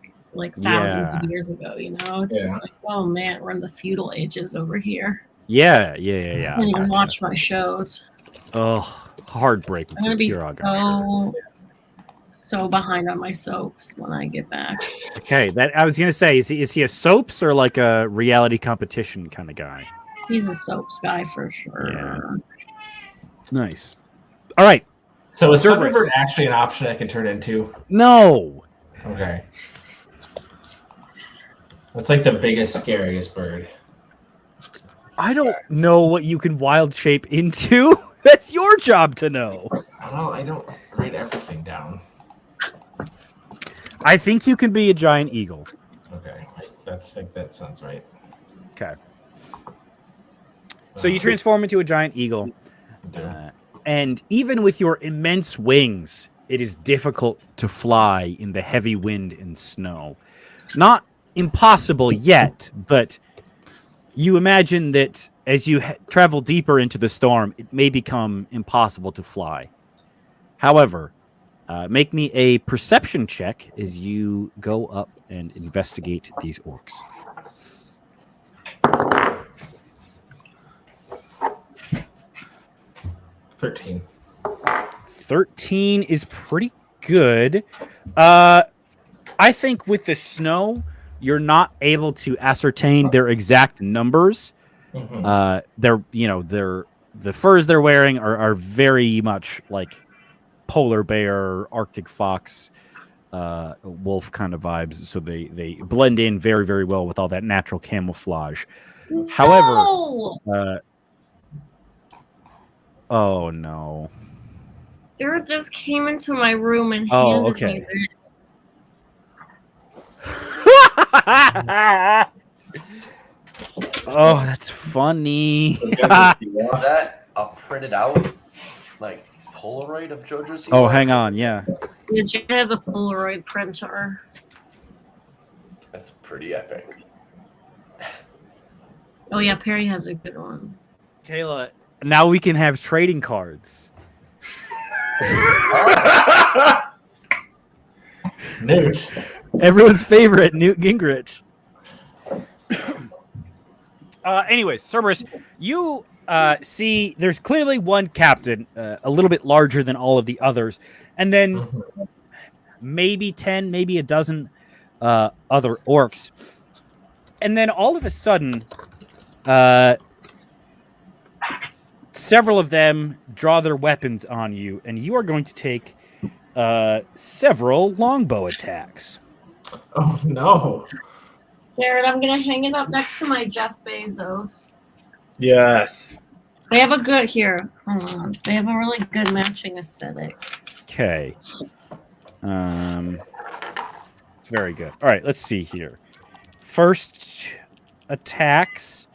S5: thousands of years ago, you know? It's just like, oh man, we're in the feudal ages over here.
S1: Yeah.
S5: I can't even watch my shows.
S1: Oh, heartbreaking.
S5: I'm gonna be
S1: Kirog,
S5: so behind on my soaps when I get back.
S1: Okay, that I was gonna say, is he a soaps or like a reality competition kind of guy?
S5: He's a soaps guy for sure.
S1: Yeah. Nice. All right.
S2: So is
S1: Cerberus.
S2: Thunderbird actually an option I can turn into?
S1: No.
S2: Okay. What's the biggest, scariest bird?
S1: I don't know what you can wild shape into. That's your job to know.
S2: Well, I don't write everything down.
S1: I think you can be a giant eagle.
S2: Okay, that sounds right.
S1: Okay. So you transform into a giant eagle, and even with your immense wings, it is difficult to fly in the heavy wind and snow. Not impossible yet, but you imagine that as you travel deeper into the storm, it may become impossible to fly. However, make me a perception check as you go up and investigate these orcs.
S2: 13.
S1: 13 is pretty good. I think with the snow, you're not able to ascertain their exact numbers. The furs they're wearing are very much like polar bear, Arctic fox, wolf kind of vibes. So they blend in very, very well with all that natural camouflage. However, oh no.
S5: Jared just came into my room and handed me this.
S1: Oh, that's funny.
S3: Is that a printed out like Polaroid of JoJo's?
S1: Oh, hang on, yeah.
S5: Yeah, Jared has a Polaroid printer.
S3: That's pretty epic.
S5: Oh yeah, Perry has a good one.
S1: Kayla, now we can have trading cards.
S2: Newt.
S1: Everyone's favorite, Newt Gingrich. Anyways, Cerberus, you see there's clearly one captain, a little bit larger than all of the others, and then maybe 10, maybe a dozen other orcs. And then all of a sudden, several of them draw their weapons on you, and you are going to take several longbow attacks.
S2: Oh, no.
S5: Jared, I'm going to hang it up next to my Jeff Bezos.
S4: Yes.
S5: They have a good here. Hold on. They have a really good matching aesthetic.
S1: Okay. It's very good. All right, let's see here. First attacks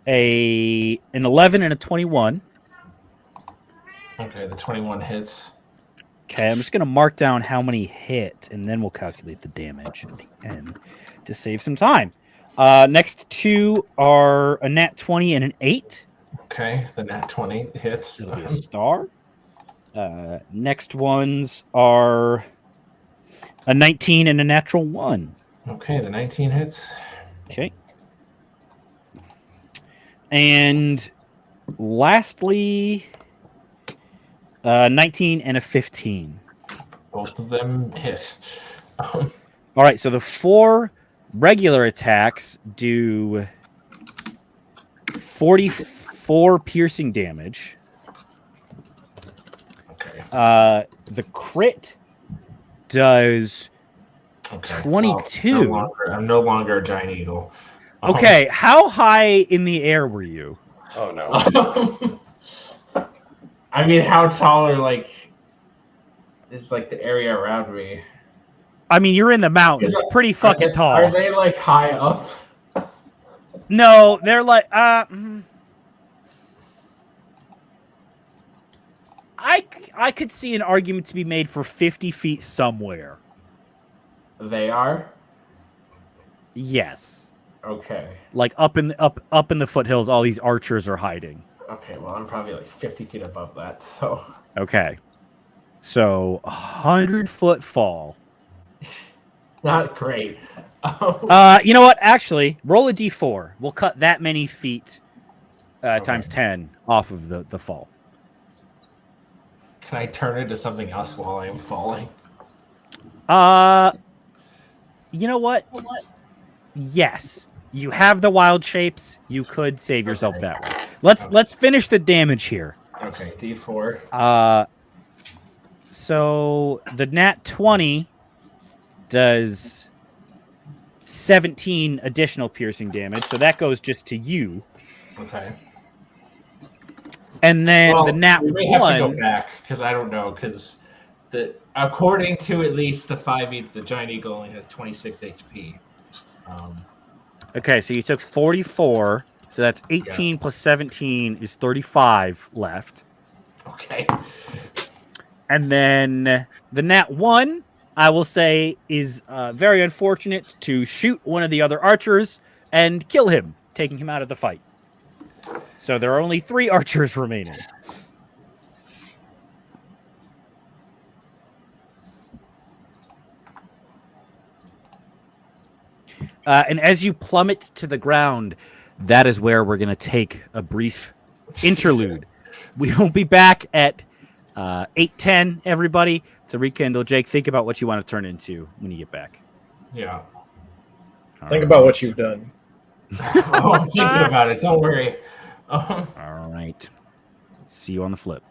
S1: an 11 and a 21.
S2: Okay, the 21 hits.
S1: Okay, I'm just going to mark down how many hit, and then we'll calculate the damage at the end to save some time. Next two are a nat 20 and an 8.
S2: Okay, the nat 20 hits.
S1: It'll be a star. Next ones are a 19 and a natural 1.
S2: Okay, the 19 hits.
S1: Okay. And lastly, 19 and a 15.
S2: Both of them hit.
S1: All right, so the 4 regular attacks do 44 piercing damage.
S2: Okay.
S1: The crit does 22.
S2: Well, I'm no longer a giant eagle.
S1: Okay, how high in the air were you?
S3: Oh no.
S2: I mean, how tall is like the area around me?
S1: I mean, you're in the mountains. Pretty fucking tall.
S2: Are they like high up?
S1: No, they're like I could see an argument to be made for 50 feet somewhere.
S2: They are?
S1: Yes.
S2: Okay.
S1: Like up in the foothills, all these archers are hiding.
S2: Okay, well, I'm probably like 50 feet above that, so.
S1: Okay. So 100-foot fall.
S2: Not great.
S1: You know what? Actually, roll a d4. We'll cut that many feet times 10 off of the fall.
S2: Can I turn into something else while I am falling?
S1: You know what? Yes. You have the wild shapes. You could save yourself that way. Let's finish the damage here.
S2: Okay, D4.
S1: So the nat 20 does 17 additional piercing damage. So that goes just to you.
S2: Okay.
S1: And then the nat
S2: we may
S1: 1
S2: have to go back because I don't know because according to at least the 5e, the giant eagle only has 26 HP.
S1: Okay, so you took 44. So that's 18 plus 17 is 35 left.
S2: Okay.
S1: And then the nat 1, I will say, is very unfortunate to shoot one of the other archers and kill him, taking him out of the fight. So there are only 3 archers remaining. And as you plummet to the ground, that is where we're going to take a brief interlude. We will be back at 8:10, everybody, to rekindle. Jake, think about what you want to turn into when you get back.
S2: Yeah.
S4: Think about what you've done.
S2: Oh, I'm thinking about it. Don't worry.
S1: All right. See you on the flip.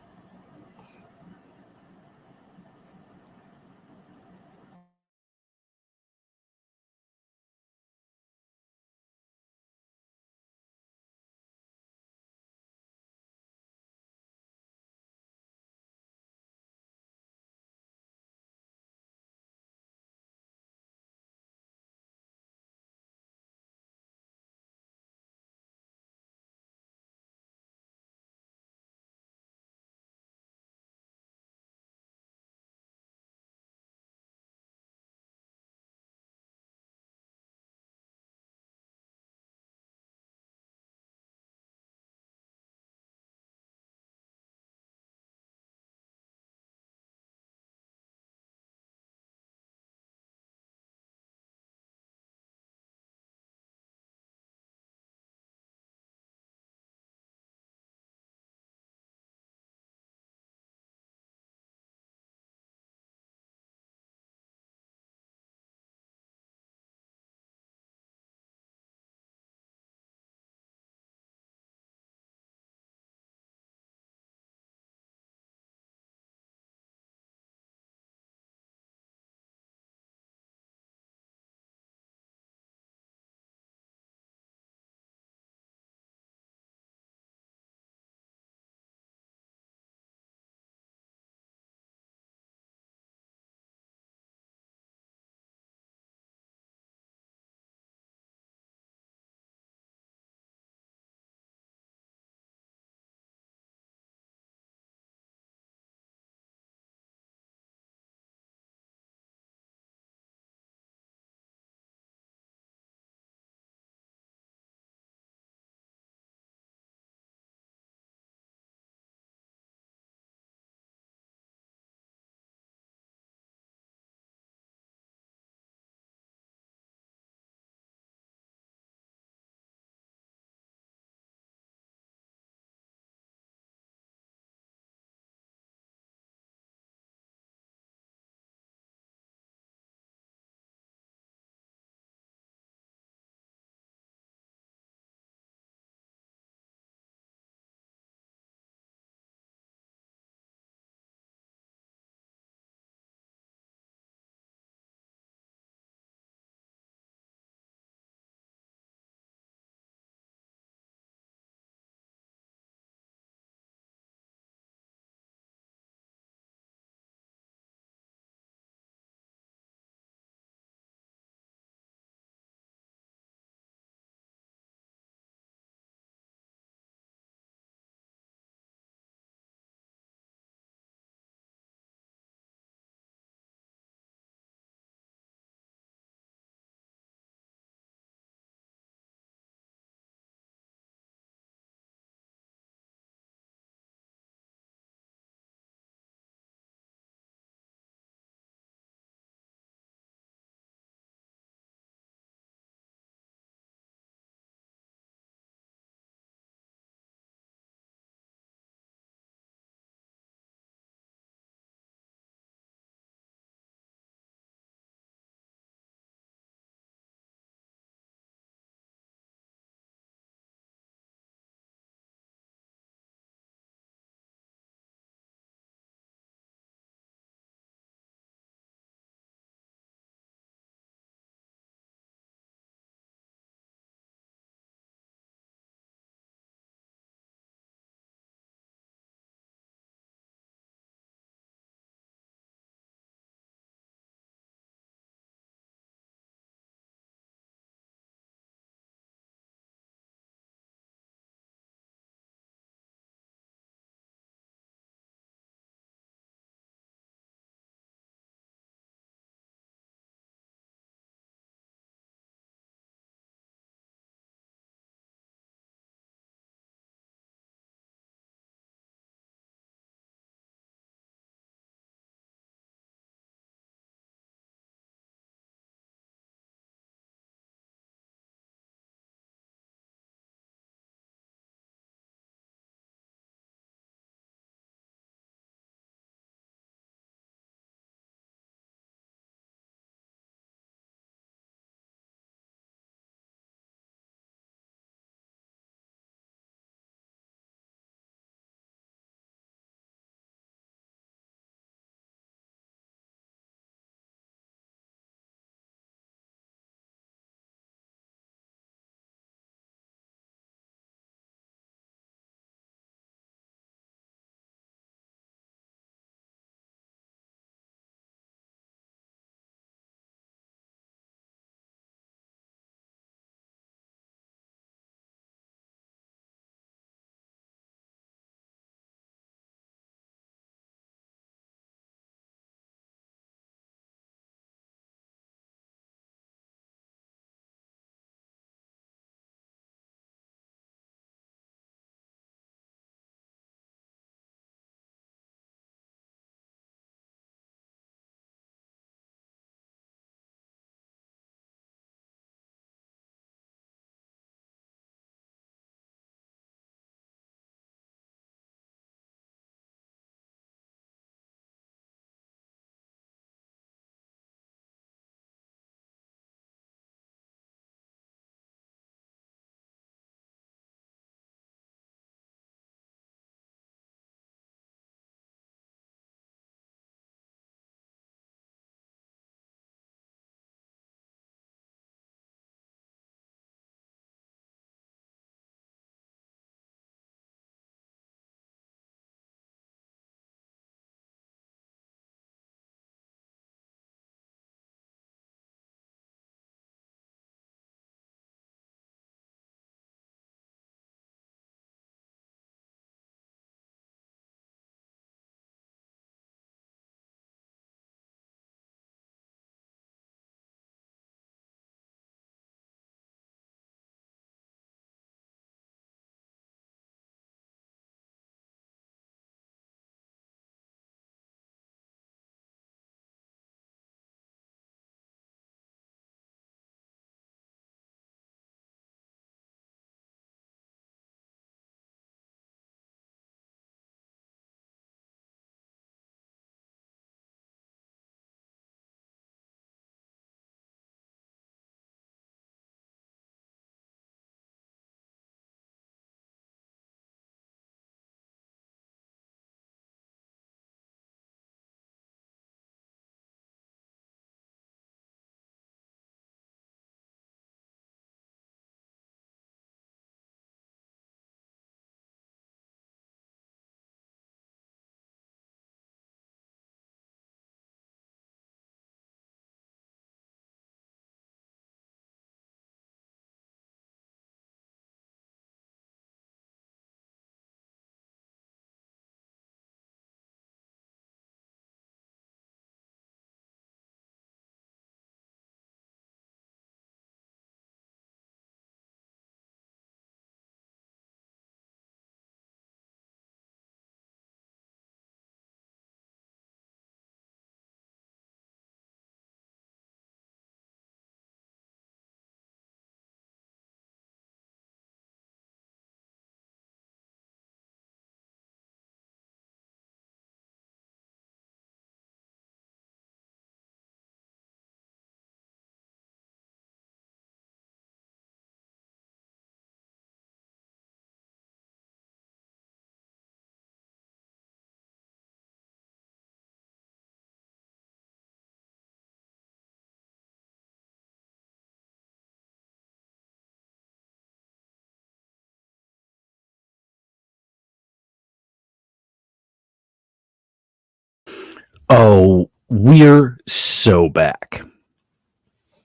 S1: Oh, we're so back.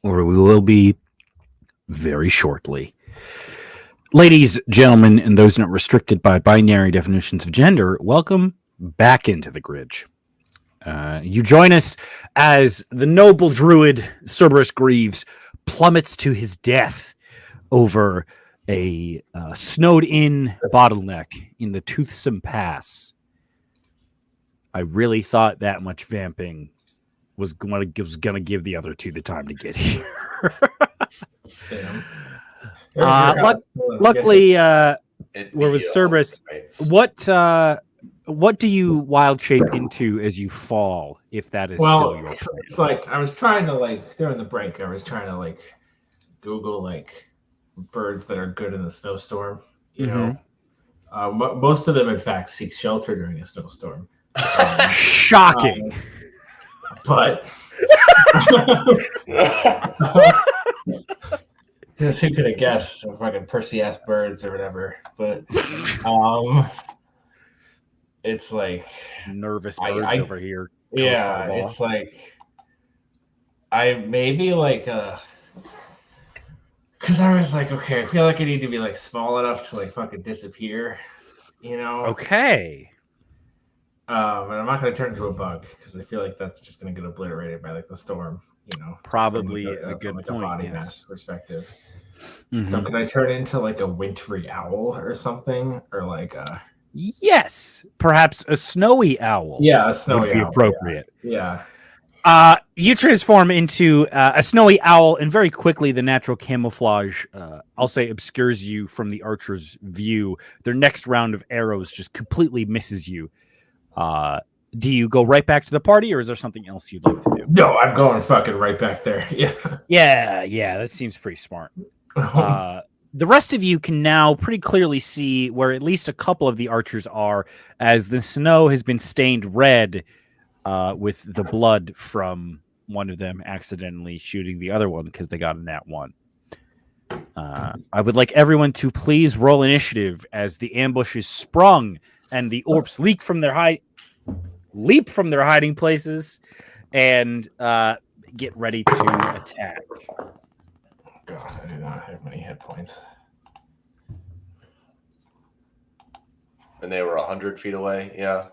S1: Or we will be very shortly. Ladies, gentlemen, and those not restricted by binary definitions of gender, welcome back into the Gridge. You join us as the noble druid Cerberus Greaves plummets to his death over a snowed-in bottleneck in the Toothsome Pass. I really thought that much vamping was going to give the other two the time to get here.
S2: Damn.
S1: Luckily, we're with Cerberus. What do you wild shape into as you fall, if that is still your plan?
S2: It's like I was trying to during the break, I was trying to Google birds that are good in the snowstorm. You know, most of them, in fact, seek shelter during a snowstorm.
S1: Shocking.
S2: But who could have guessed? Fucking Percy-ass birds or whatever. But it's like
S1: nervous birds over here.
S2: Yeah, it's like I maybe because I was like, okay, I feel like I need to be small enough to fucking disappear, you know?
S1: Okay.
S2: And I'm not going to turn into a bug because I feel like that's just going to get obliterated by the storm, you know.
S1: Probably a good point.
S2: A body mass perspective.
S1: Mm-hmm.
S2: So can I turn into a wintry owl or something, or
S1: Yes, perhaps a snowy owl.
S2: Yeah, a snowy
S1: would be
S2: owl.
S1: Appropriate.
S2: Yeah.
S1: You transform into a snowy owl, and very quickly the natural camouflage, I'll say, obscures you from the archer's view. Their next round of arrows just completely misses you. Do you go right back to the party, or is there something else you'd like to do?
S2: No, I'm going fucking right back there. Yeah.
S1: Yeah, that seems pretty smart. The rest of you can now pretty clearly see where at least a couple of the archers are, as the snow has been stained red with the blood from one of them accidentally shooting the other one because they got a nat 1. I would like everyone to please roll initiative as the ambush is sprung and the orcs leap from their hiding places and get ready to attack.
S2: God, I do not have many hit points.
S3: And they were 100 feet away, yeah.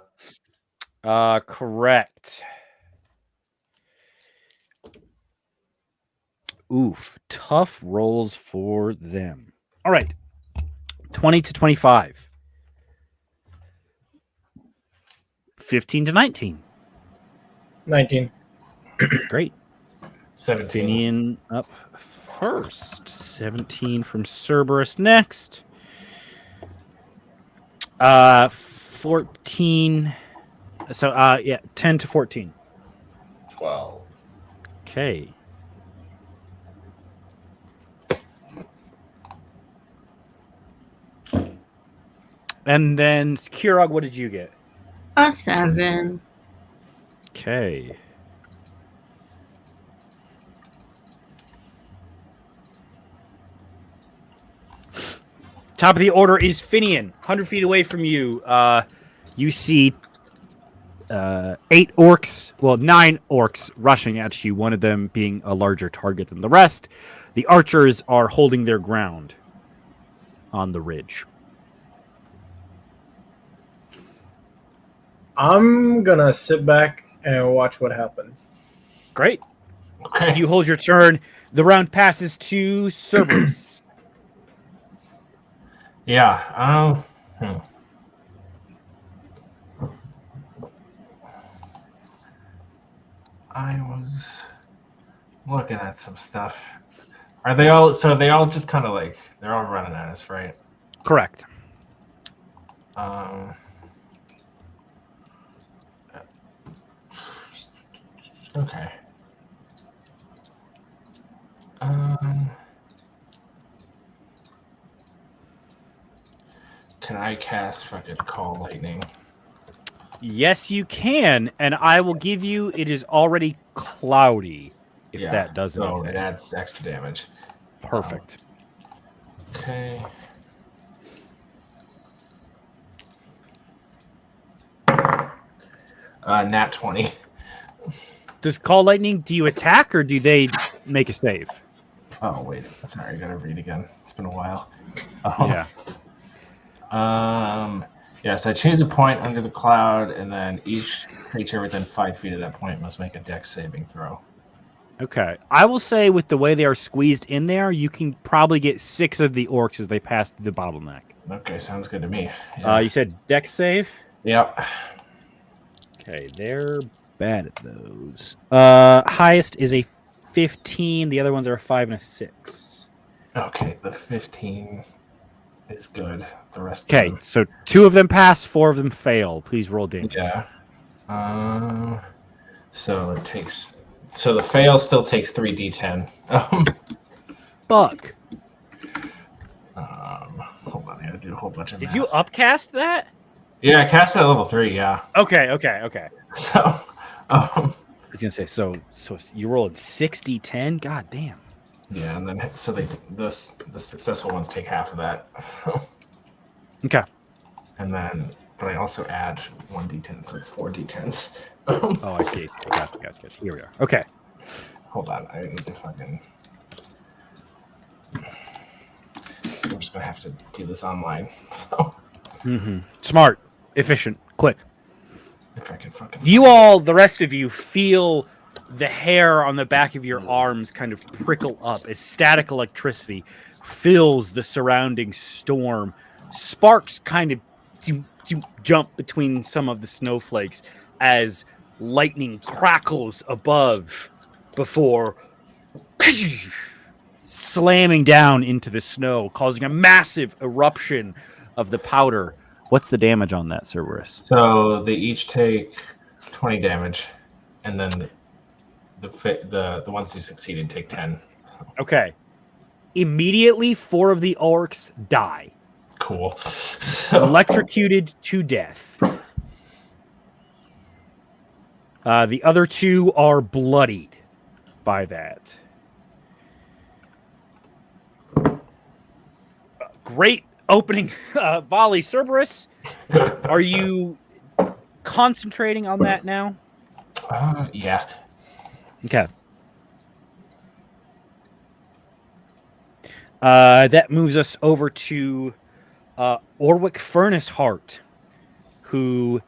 S1: Correct. Oof, tough rolls for them. All right, 20 to 25. 15 to 19.
S4: 19.
S1: Great.
S2: 17.
S1: Finian up first. 17 from Cerberus next. 14. So, 10 to 14.
S3: 12.
S1: Okay. And then, Kirog, what did you get?
S5: A 7.
S1: Okay. Top of the order is Finian, 100 feet away from you. You see 8 orcs, well, 9 orcs rushing at you, one of them being a larger target than the rest. The archers are holding their ground on the ridge.
S4: I'm going to sit back and watch what happens.
S1: Great.
S2: Okay.
S1: You hold your turn. The round passes to Cerberus.
S2: Yeah. I was looking at some stuff. Are they all? So they all just kind of they're all running at us, right?
S1: Correct.
S2: Okay. Can I cast fucking Call Lightning?
S1: Yes, you can, and I will give you. It is already cloudy. If that does anything.
S2: So it adds extra damage.
S1: Perfect.
S2: Okay. Nat 20.
S1: Does Call Lightning, do you attack or do they make a save?
S2: Oh, wait. Sorry, I gotta read again. It's been a while.
S1: Yeah.
S2: Yes, I choose a point under the cloud, and then each creature within 5 feet of that point must make a dex saving throw.
S1: Okay. I will say with the way they are squeezed in there, you can probably get 6 of the orcs as they pass through the bottleneck.
S2: Okay, sounds good to me. Yeah.
S1: You said dex save?
S2: Yep.
S1: Okay, they're bad at those. Highest is a 15. The other ones are a 5 and a 6.
S2: Okay, the 15 is good. The rest.
S1: Okay, so 2 of them pass, 4 of them fail. Please roll damage.
S2: Yeah. So it takes. So the fail still takes 3d10.
S1: Fuck.
S2: Hold on, I gotta do a whole bunch of.
S1: Did
S2: math.
S1: you upcast that?
S2: Yeah, I cast it at level 3. Yeah.
S1: Okay.
S2: So.
S1: I was gonna say so you rolled 60-10. God damn.
S2: Yeah, and then so the successful ones take half of that.
S1: Okay.
S2: And then, but I also add 1d10, so it's 4d10s.
S1: Oh, I see. Gotcha. Here we are. Okay.
S2: Hold on, I need to fucking. I'm just gonna have to do this online. So
S1: Smart, efficient, quick.
S2: if I can fucking.
S1: You all, the rest of you, feel the hair on the back of your arms kind of prickle up as static electricity fills the surrounding storm. Sparks kind of jump between some of the snowflakes as lightning crackles above before slamming down into the snow, causing a massive eruption of the powder. What's the damage on that, Cerberus?
S2: So they each take 20 damage, and then the ones who succeeded take 10.
S1: Okay. Immediately, 4 of the orcs die.
S2: Cool. So,
S1: Electrocuted to death. The other 2 are bloodied by that. Great opening volley. Cerberus, are you concentrating on that now?
S2: yeah.
S1: Okay. That moves us over to Orwick Furnace Heart, who,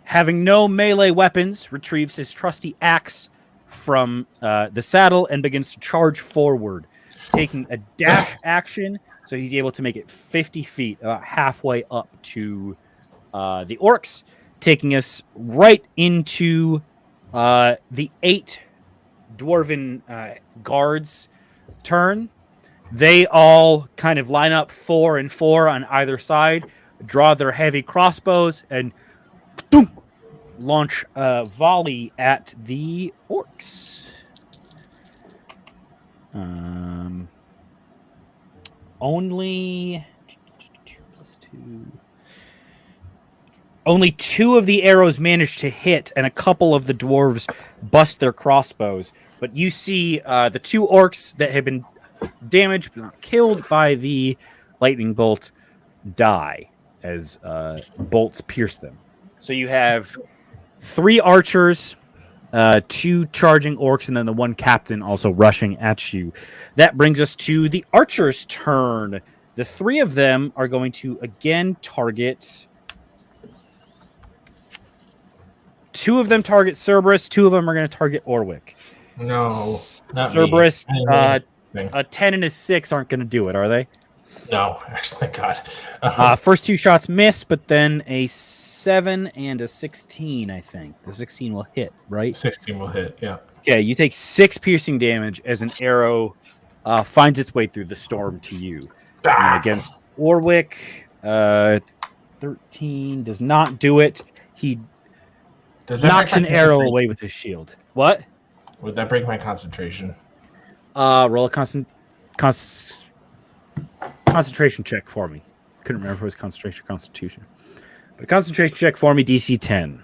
S1: having no melee weapons, retrieves his trusty axe from the saddle and begins to charge forward, taking a dash action, so he's able to make it 50 feet, about halfway up to the orcs, taking us right into the 8 dwarven guards' turn. They all kind of line up 4 and 4 on either side, draw their heavy crossbows, and boom, launch a volley at the orcs. Only 2+2. Only 2 of the arrows manage to hit, and a couple of the dwarves bust their crossbows. But you see the 2 orcs that have been damaged but not killed by the lightning bolt die as bolts pierce them. So you have 3 archers, 2 charging orcs, and then the 1 captain also rushing at you. That brings us to the archers' turn. The 3 of them are going to again target. 2 of them target Cerberus. 2 of them are going to target Orwick.
S2: No, not
S1: Cerberus,
S2: me.
S1: a 10 and a 6 aren't going to do it, are they?
S2: No, actually, thank God.
S1: First 2 shots miss, but then a 7 and a 16, I think. The 16 will hit, right?
S2: 16 will hit, yeah.
S1: Okay, you take 6 piercing damage as an arrow finds its way through the storm to you. And against Orwick, 13 does not do it. He knocks an arrow away with his shield. What?
S2: Would that break my concentration?
S1: Roll a concentration check for me. Couldn't remember if it was concentration or constitution. But a concentration check for me, DC 10.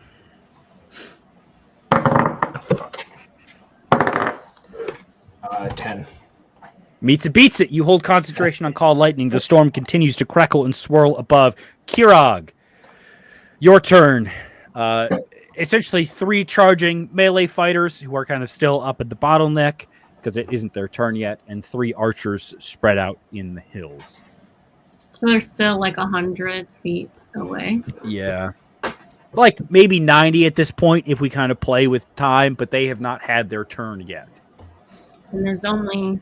S2: 10.
S1: Meets it, beats it. You hold concentration on Call Lightning. The storm continues to crackle and swirl above. Kirog, your turn. essentially 3 charging melee fighters who are kind of still up at the bottleneck because it isn't their turn yet, and 3 archers spread out in the hills.
S5: So they're still like 100 feet away.
S1: Yeah. Like maybe 90 at this point if we kind of play with time, but they have not had their turn yet.
S5: And there's only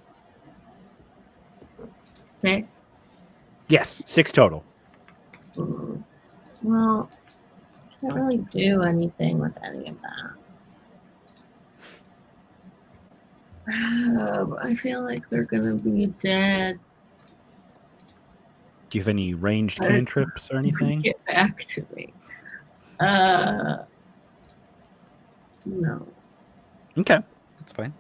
S5: 6.
S1: Yes, 6 total.
S5: Well, can't really do anything with any of that. I feel like they're gonna be dead.
S1: Do you have any ranged cantrips or anything?
S5: Get back to me. No.
S1: Okay, that's fine.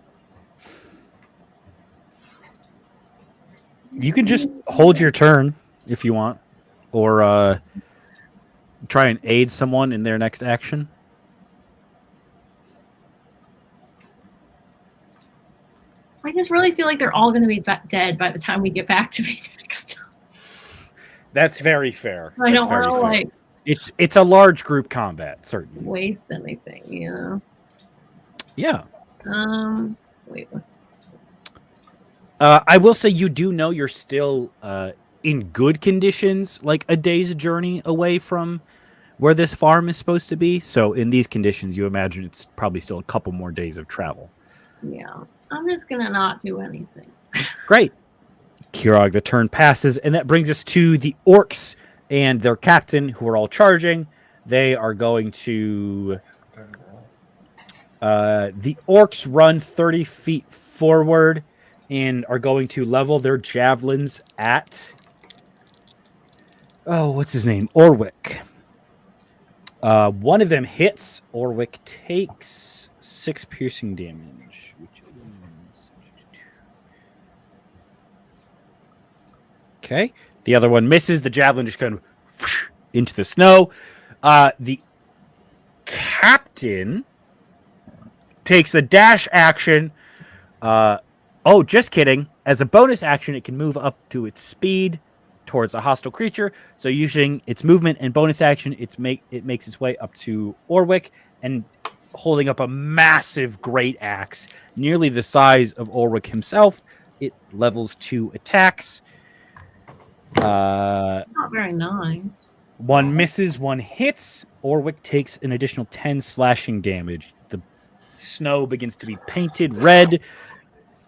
S1: You can just hold your turn if you want, or try and aid someone in their next action.
S5: I just really feel like they're all going to be dead by the time we get back to me next.
S1: That's very fair.
S5: I don't want to like.
S1: It's a large group combat, certainly.
S5: Waste anything, you know.
S1: Yeah.
S5: Wait. What's
S1: I will say you do know you're still in good conditions, like a day's journey away from where this farm is supposed to be. So in these conditions, you imagine it's probably still a couple more days of travel.
S5: Yeah. I'm just gonna not do anything.
S1: Great. Kirog, the turn passes, and that brings us to the orcs and their captain, who are all charging. They are going to... the orcs run 30 feet forward and are going to level their javelins at... Oh, what's his name? Orwick. One of them hits. Orwick takes 6 piercing damage, which is... Okay. The other one misses. The javelin just kind of into the snow. The captain takes the dash action. Oh, just kidding. As a bonus action, it can move up to its speed towards a hostile creature. So using its movement and bonus action, it makes its way up to Orwick and holding up a massive great axe, nearly the size of Orwick himself. It levels 2 attacks.
S5: Not very nice.
S1: 1 misses, 1 hits. Orwick takes an additional 10 slashing damage. The snow begins to be painted red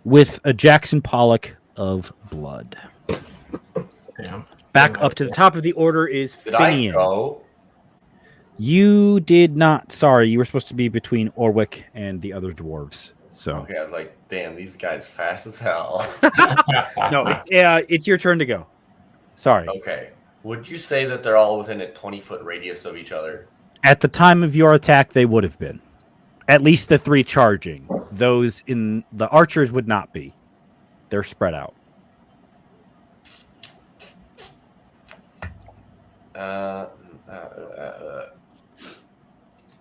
S1: with a Jackson Pollock of blood.
S2: Damn.
S1: Back up to the top of the order is
S3: Did I
S1: Finian.
S3: go?
S1: You did not. Sorry, you were supposed to be between Orwick and the other dwarves. So
S3: Okay, I was like, damn, these guys fast as hell.
S1: no, it's your turn to go. Sorry.
S3: Okay. Would you say that they're all within a 20-foot radius of each other?
S1: At the time of your attack, they would have been. At least the 3 charging. Those in the archers would not be. They're spread out.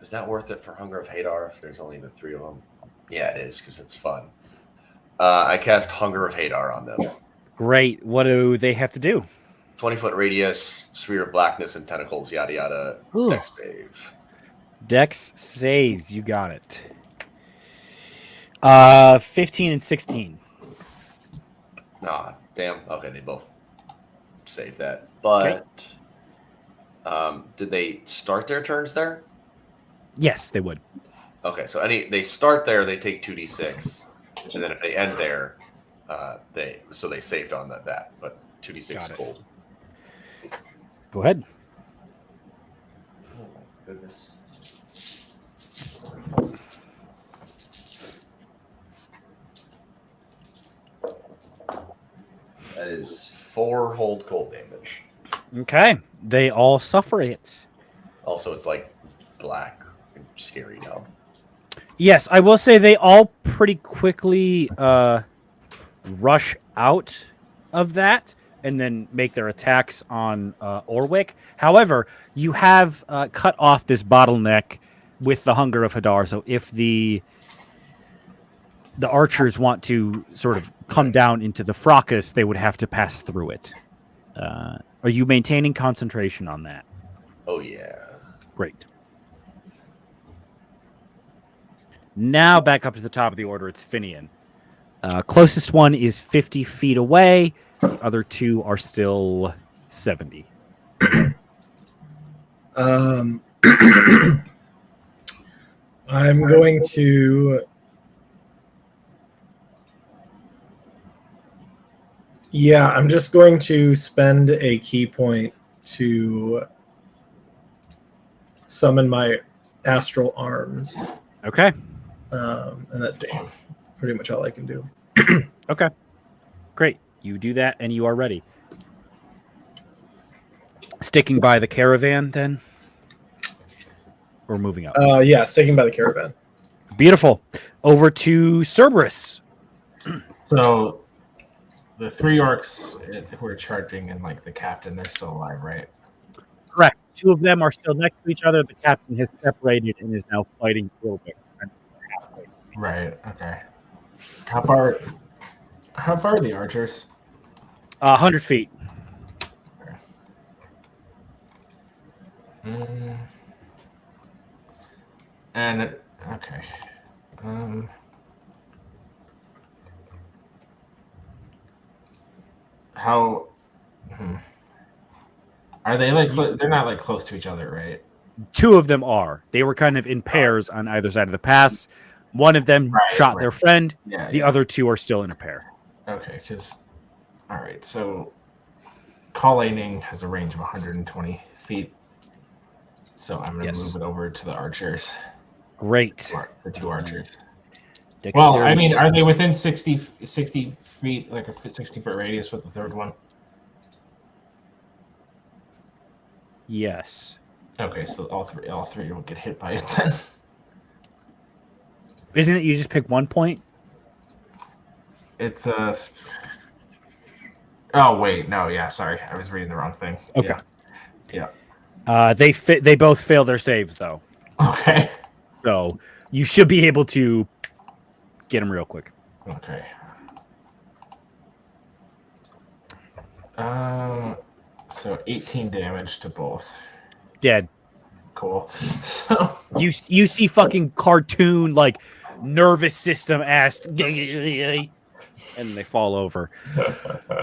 S3: Is that worth it for Hunger of Hadar if there's only the 3 of them? Yeah, it is, because it's fun. I cast Hunger of Hadar on them.
S1: Great. What do they have to do?
S3: 20-foot radius, sphere of blackness and tentacles, yada yada.
S1: Ooh.
S3: Dex save.
S1: Dex saves. You got it. 15 and 16.
S3: Nah, damn. Okay, they both saved that. But did they start their turns there?
S1: Yes, they would.
S3: Okay, so they start there, they take 2d6, and then if they end there, they saved on that, but 2d6 cold.
S1: Go ahead.
S3: Oh my goodness. That is 4 hold cold damage.
S1: Okay. They all suffer it.
S3: Also, it's like black and scary now.
S1: Yes, I will say they all pretty quickly rush out of that and then make their attacks on Orwick. However, you have cut off this bottleneck with the Hunger of Hadar, so if the archers want to sort of come down into the fracas, they would have to pass through it. Are you maintaining concentration on that?
S3: Oh, yeah.
S1: Great. Now back up to the top of the order. It's Finian. Closest one is 50 feet away. The other two are still 70.
S4: I'm going to. Yeah, I'm just going to spend a key point to summon my astral arms.
S1: Okay.
S4: And that's pretty much all I can do.
S1: Okay. Great. You do that and you are ready. Sticking by the caravan then? Or moving up?
S4: Yeah, sticking by the caravan.
S1: Beautiful. Over to Cerberus.
S2: So the 3 orcs who are charging and like the captain, they're still alive, right?
S1: Correct. 2 of them are still next to each other. The captain has separated and is now fighting a little bit.
S2: Right. Okay. How far are the archers?
S1: 100 feet.
S2: And okay. How are they like? They're not like close to each other, right?
S1: 2 of them are. They were kind of in pairs on either side of the pass. One of them shot their friend.
S2: Yeah.
S1: The other 2 are still in a pair.
S2: Okay, all right. So Lightning has a range of 120 feet. So I'm going to move it over to the archers.
S1: Great.
S2: The 2 archers.
S1: Dexterity.
S2: Well, I mean, are they within 60 feet, like a 60-foot radius with the 3rd one?
S1: Yes.
S2: Okay, so all three will get hit by it then.
S1: Isn't it you just pick 1 point?
S2: It's oh wait, no, yeah, sorry, I was reading the wrong thing.
S1: Okay.
S2: Yeah.
S1: They both fail their saves though.
S2: Okay.
S1: So you should be able to get them real quick.
S2: Okay. So 18 damage to both.
S1: Dead.
S2: Cool. So
S1: you see fucking cartoon like nervous system ass and they fall over.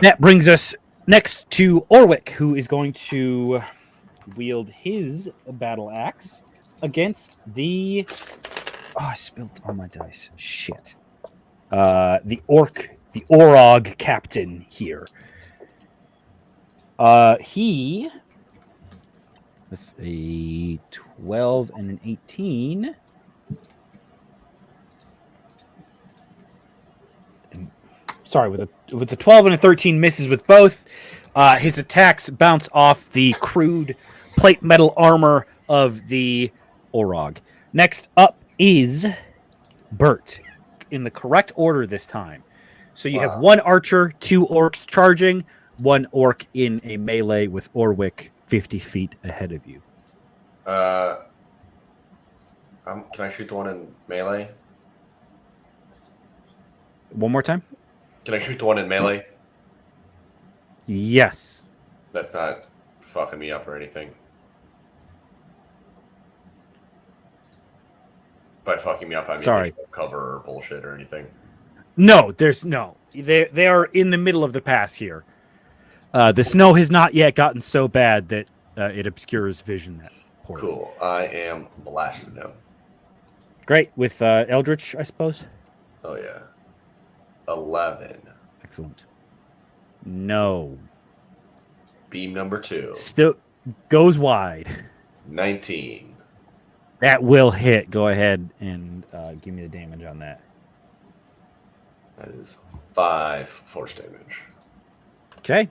S1: That brings us next to Orwick, who is going to wield his battle axe against the I spilled all my dice. Shit. The Orog captain here. He with a 12 and an 18. Sorry, with the 12 and a 13 misses with both. His attacks bounce off the crude plate metal armor of the Orog. Next up is Bert, in the correct order this time. So you have 1 archer, 2 orcs charging, 1 orc in a melee with Orwick 50 feet ahead of you.
S3: Can I shoot the one in melee?
S1: One more time?
S3: Can I shoot the one in melee?
S1: Yes.
S3: That's not fucking me up or anything. By fucking me up, I mean
S1: Sorry.
S3: there's no cover or bullshit or anything.
S1: No, there's no. They are in the middle of the pass here. The snow has not yet gotten so bad that it obscures vision that poorly.
S3: Cool. I am blasting him.
S1: Great. With Eldritch, I suppose?
S3: Oh, yeah. 11.
S1: Excellent. No.
S3: Beam number 2.
S1: Still goes wide.
S3: 19.
S1: That will hit. Go ahead and give me the damage on that.
S3: That is 5 force damage.
S1: Okay.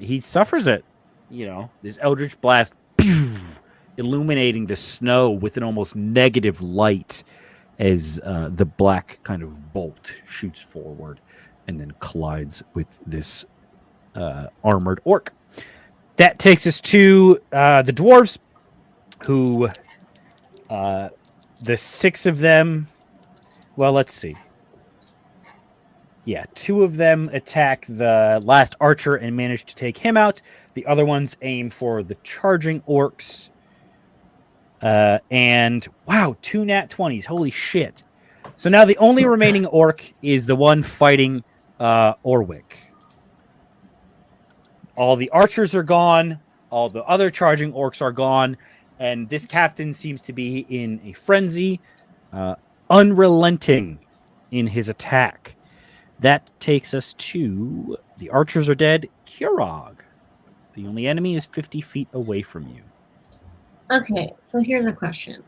S1: He suffers it. You know, this Eldritch Blast illuminating the snow with an almost negative light as the black kind of bolt shoots forward and then collides with this armored orc. That takes us to the dwarves, who the 6 of them, well, let's see. Yeah, 2 of them attack the last archer and manage to take him out. The other ones aim for the charging orcs. And wow, 2 nat 20s. Holy shit. So now the only remaining orc is the one fighting Orwick. All the archers are gone. All the other charging orcs are gone. And this captain seems to be in a frenzy, unrelenting in his attack. That takes us to the archers are dead. Kurog. The only enemy is 50 feet away from you.
S5: Okay, so here's a question.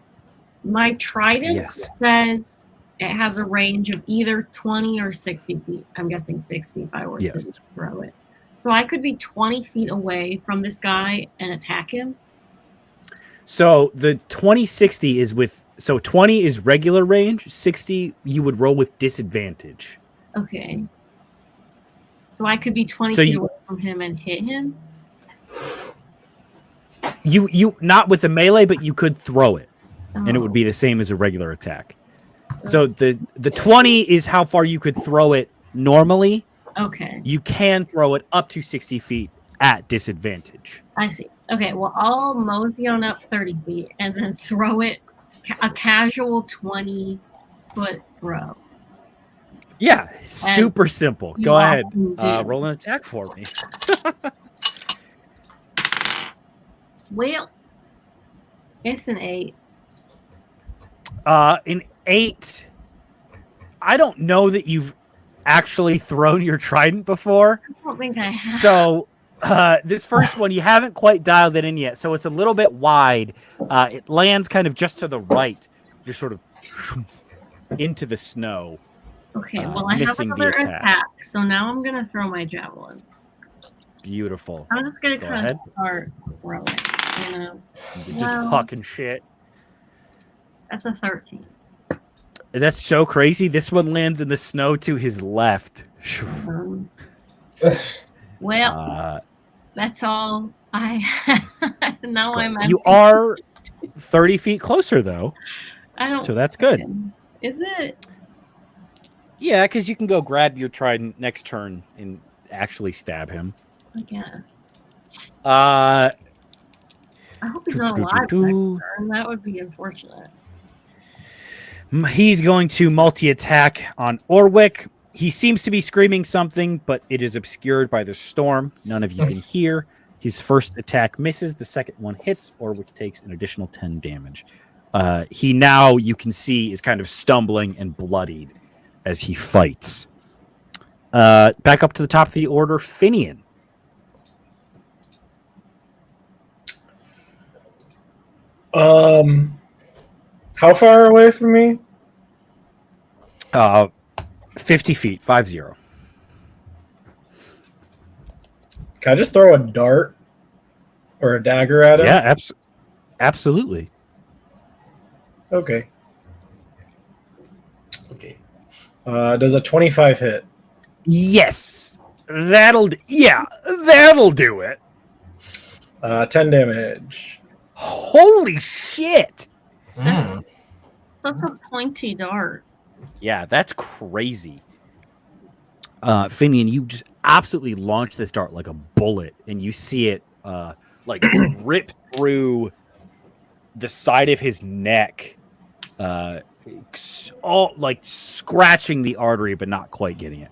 S5: My trident
S1: Yes.
S5: says it has a range of either 20 or 60 feet. I'm guessing 60 if I were
S1: Yes.
S5: to throw it. So I could be 20 feet away from this guy and attack him?
S1: So the 20-60 is with... So 20 is regular range. 60 you would roll with disadvantage.
S5: Okay. So I could be 20
S1: So
S5: feet away from him and hit him?
S1: You not with the melee, but you could throw it. And it would
S5: Oh,
S1: be the same as a regular attack. So the 20 is how far you could throw it normally.
S5: okay.
S1: You can throw it up to 60 feet at disadvantage.
S5: I see. Okay, well, I'll mosey on up 30 feet and then throw it a casual 20-foot throw.
S1: Yeah, super simple.
S5: you
S1: Go ahead.
S5: often do.
S1: Roll an attack for me.
S5: Well, it's an 8.
S1: An 8. I don't know that you've actually thrown your trident before.
S5: I don't think I have.
S1: So this first one, you haven't quite dialed it in yet. So it's a little bit wide. It lands kind of just to the right, just sort of into the snow.
S5: Okay, well, I have
S1: missing the
S5: another
S1: attack.
S5: attack, so now I'm going to throw my javelin.
S1: Beautiful.
S5: I'm just going to
S1: Go
S5: kind of
S1: ahead.
S5: start throwing, you know.
S1: Just
S5: Well-
S1: hucking shit.
S5: That's a 13.
S1: That's so crazy. This one lands in the snow to his left.
S5: Um, well, that's all I have. Now I'm
S1: You
S5: empty.
S1: are 30 feet closer, though.
S5: I don't.
S1: So that's good.
S5: Is it?
S1: Yeah, because you can go grab your trident next turn and actually stab him.
S5: I guess.
S1: Uh,
S5: I hope he's not alive next turn. That would be unfortunate.
S1: He's going to multi-attack on Orwick. He seems to be screaming something, but it is obscured by the storm. None of you can hear. His first attack misses. The second one hits. Orwick takes an additional 10 damage. He now, you can see, is kind of stumbling and bloodied as he fights. Back up to the top of the order, Finian.
S4: How far away from me?
S1: 50 feet, 50.
S4: Can I just throw a dart or a dagger at him?
S1: Yeah, absolutely.
S4: Okay.
S3: Okay.
S4: Does a 25 hit?
S1: Yes, that'll do it.
S4: 10 damage.
S1: Holy shit!
S2: Mm.
S5: Such a pointy dart.
S1: Yeah, that's crazy. Finian, you just absolutely launch this dart like a bullet, and you see it like rip through the side of his neck, all like scratching the artery, but not quite getting it.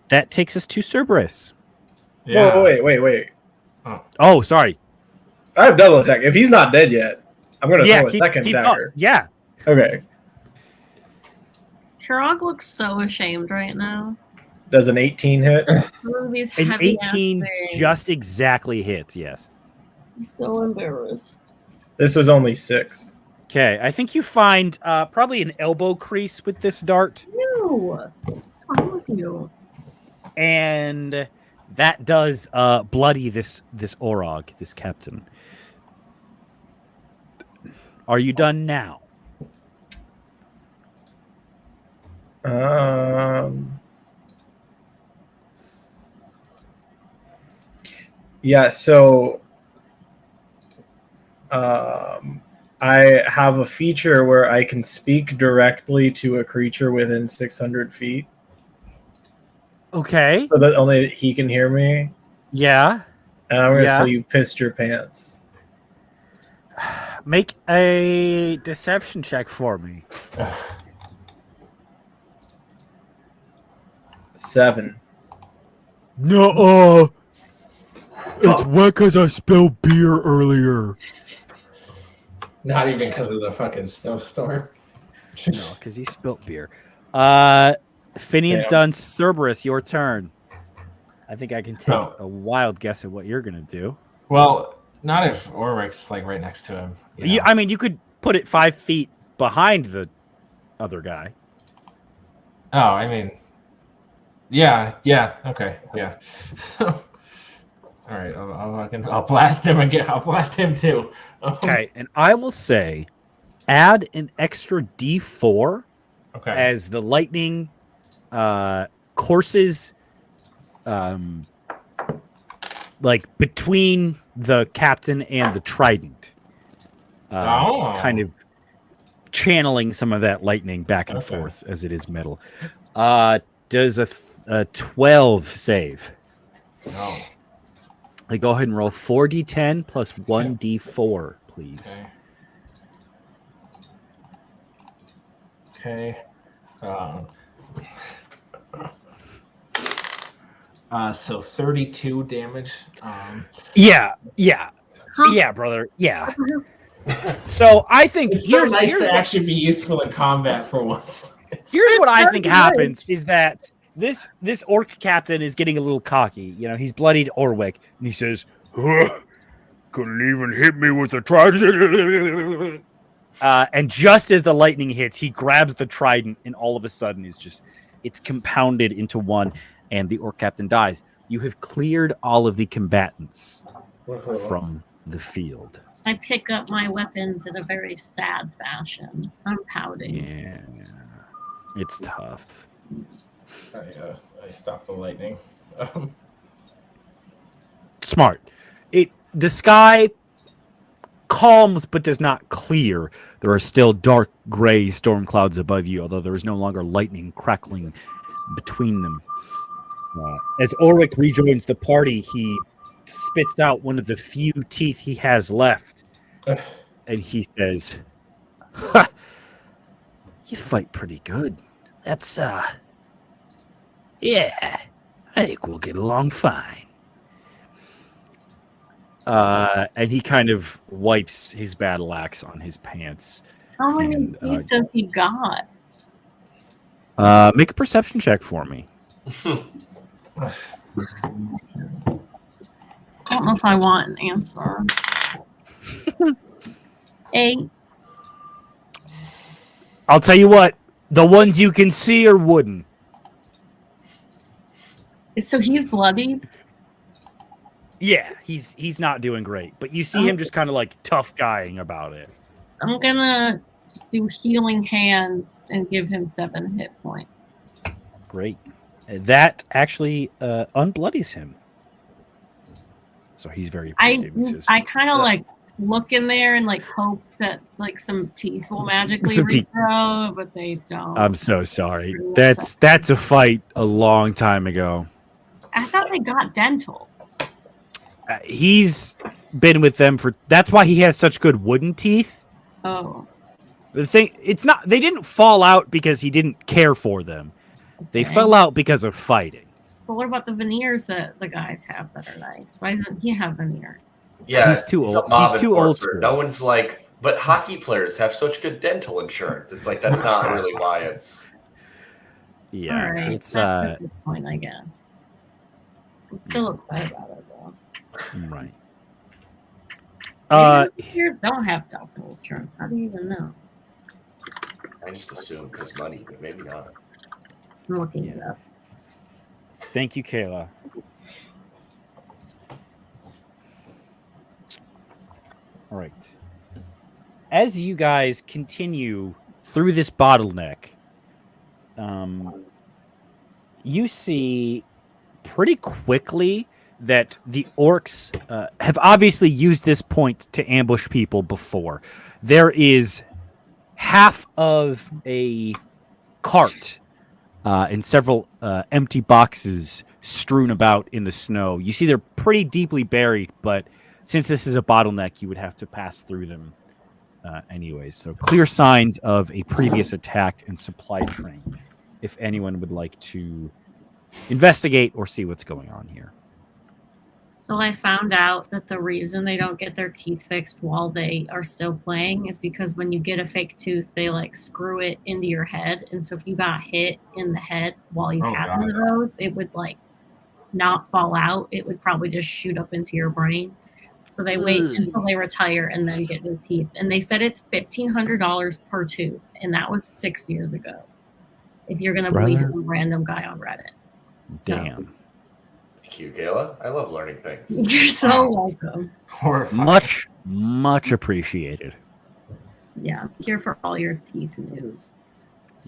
S1: That takes us to Cerberus.
S2: Yeah.
S4: Whoa, wait.
S1: Oh, sorry.
S4: I have double attack. If he's not dead yet, I'm going to throw a second
S1: keep
S4: dagger.
S1: up. Yeah.
S4: Okay.
S5: Kurog looks so ashamed right now.
S4: Does an 18 hit?
S5: One of these
S1: An
S5: heavy
S1: 18 just exactly hits, yes.
S5: He's so embarrassed.
S4: This was only 6.
S1: Okay, I think you find probably an elbow crease with this dart.
S5: No. What's wrong with you?
S1: And that does bloody this Orog, this captain. Are you done now?
S4: Yeah, so I have a feature where I can speak directly to a creature within 600 feet
S1: Okay.
S4: so that only he can hear me.
S1: Yeah.
S4: And I'm going to
S1: Yeah.
S4: say you pissed your pants.
S1: Make a deception check for me.
S4: 7.
S1: No, it's wet because I spilled beer earlier.
S2: Not even because of the fucking snowstorm.
S1: No, because he spilt beer. Finian's
S2: Damn.
S1: done. Cerberus, your turn. I think I can take a wild guess at what you're gonna do.
S2: Well, not if Orwix's like right next to him. You know?
S1: I mean, you could put it 5 feet behind the other guy.
S2: Oh, I mean, yeah, okay, yeah. All right, I'll blast him again. I'll blast him too.
S1: Okay, and I will say, add an extra D4 as the lightning courses, like between the captain and the trident. It's kind of channeling some of that lightning back and forth as it is metal. Does a 12 save?
S2: No.
S1: Like, go ahead and roll 4d10 plus 1d4, please.
S2: Okay. So 32 damage.
S1: Yeah, brother. Yeah. So I think
S2: It's so nice to actually be useful in combat for once.
S1: Here's what I think happens is that this orc captain is getting a little cocky. You know, he's bloodied Orwick, and he says, "Couldn't even hit me with the trident." And just as the lightning hits, he grabs the trident, and all of a sudden, it's compounded into one, and the orc captain dies. You have cleared all of the combatants from the field.
S5: I pick up my weapons in a very sad fashion. I'm pouting.
S1: Yeah, it's tough.
S2: I stopped the lightning.
S1: Smart. The sky calms but does not clear. There are still dark gray storm clouds above you, although there is no longer lightning crackling between them. As Ulrich rejoins the party, he spits out one of the few teeth he has left, and he says, "Ha! You fight pretty good. That's, yeah, I think we'll get along fine." And he kind of wipes his battle axe on his pants.
S5: How many teeth does he got?
S1: Make a perception check for me.
S5: I don't know if I want an answer. 8.
S1: I'll tell you what, the ones you can see are wooden.
S5: So he's bloodied?
S1: Yeah, he's not doing great, but you see him just kind of like tough guying about it.
S5: I'm gonna do healing hands and give him 7 hit points.
S1: Great. That actually unbloodies him. So he's very appreciative.
S5: I kind of like look in there and like hope that like some teeth will magically regrow, but they don't.
S1: I'm so sorry. That's a fight a long time ago.
S5: I thought they got dental.
S1: He's been with them for. That's why he has such good wooden teeth.
S5: Oh.
S1: The thing, it's not. They didn't fall out because he didn't care for them. They fell out because of fighting.
S5: But what about the veneers that the guys have that are nice? Why doesn't he have veneers?
S3: Yeah,
S1: he's too old. He's too old.
S3: No one's like, but hockey players have such good dental insurance. It's like that's not really why it's.
S1: Yeah,
S5: all right.
S1: It's
S5: that's a good point, I guess. I'm still upset about it though.
S1: Right.
S5: Veneers don't have dental insurance. How do you even know?
S3: I just assume because money, but maybe not.
S5: I'm looking it up.
S1: Thank you, Kayla. All right. As you guys continue through this bottleneck, you see pretty quickly that the orcs have obviously used this point to ambush people before. There is half of a cart and several empty boxes strewn about in the snow. You see they're pretty deeply buried, but since this is a bottleneck, you would have to pass through them anyways. So clear signs of a previous attack and supply train. If anyone would like to investigate or see what's going on here.
S5: So I found out that the reason they don't get their teeth fixed while they are still playing is because when you get a fake tooth, they like screw it into your head. And so if you got hit in the head while you had one of those, it would like not fall out. It would probably just shoot up into your brain. So they wait until they retire and then get new teeth. And they said it's $1,500 per tooth. And that was 6 years ago. If you're going to believe some random guy on Reddit.
S1: Damn.
S3: Thank you, Kayla. I love learning things.
S5: You're so welcome.
S1: Much appreciated.
S5: Yeah, I'm here for all your teeth news.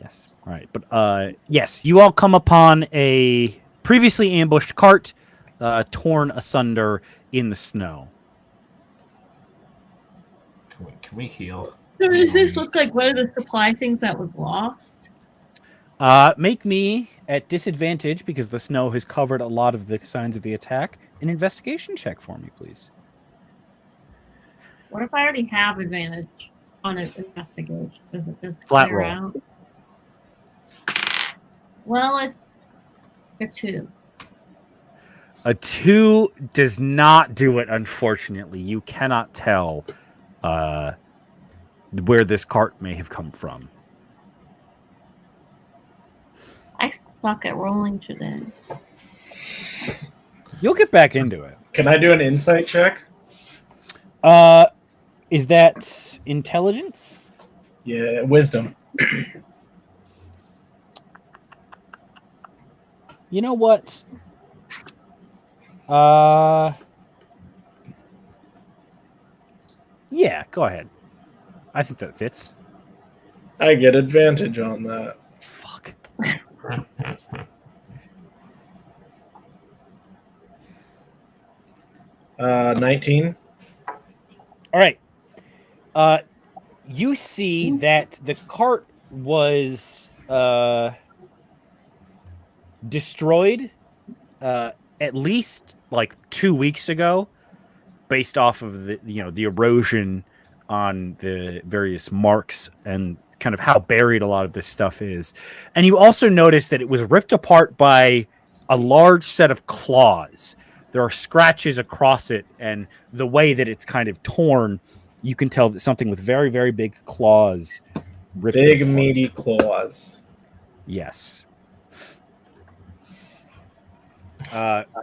S1: Yes. All right. But yes, you all come upon a previously ambushed cart torn asunder in the snow.
S2: Can we heal?
S5: So does this look like one of the supply things that was lost?
S1: Make me at disadvantage because the snow has covered a lot of the signs of the attack. An investigation check for me, please.
S5: What if I already have advantage on an investigation? Does it just
S1: Flat
S5: clear
S1: roll.
S5: out? Well, it's a 2.
S1: A 2 does not do it, unfortunately. You cannot tell where this cart may have come from.
S5: I suck at rolling today.
S1: You'll get back into it.
S4: Can I do an insight check?
S1: Is that intelligence?
S4: Yeah, wisdom.
S1: You know what? Yeah, go ahead. I think that fits.
S4: I get advantage on that.
S1: Fuck.
S4: 19.
S1: All right. You see that the cart was destroyed at least like 2 weeks ago, based off of the erosion on the various marks and kind of how buried a lot of this stuff is. And you also notice that it was ripped apart by a large set of claws. There are scratches across it, and the way that it's kind of torn, you can tell that something with very, very big claws ripped it
S4: Big,
S1: apart.
S4: meaty claws.
S1: Yes.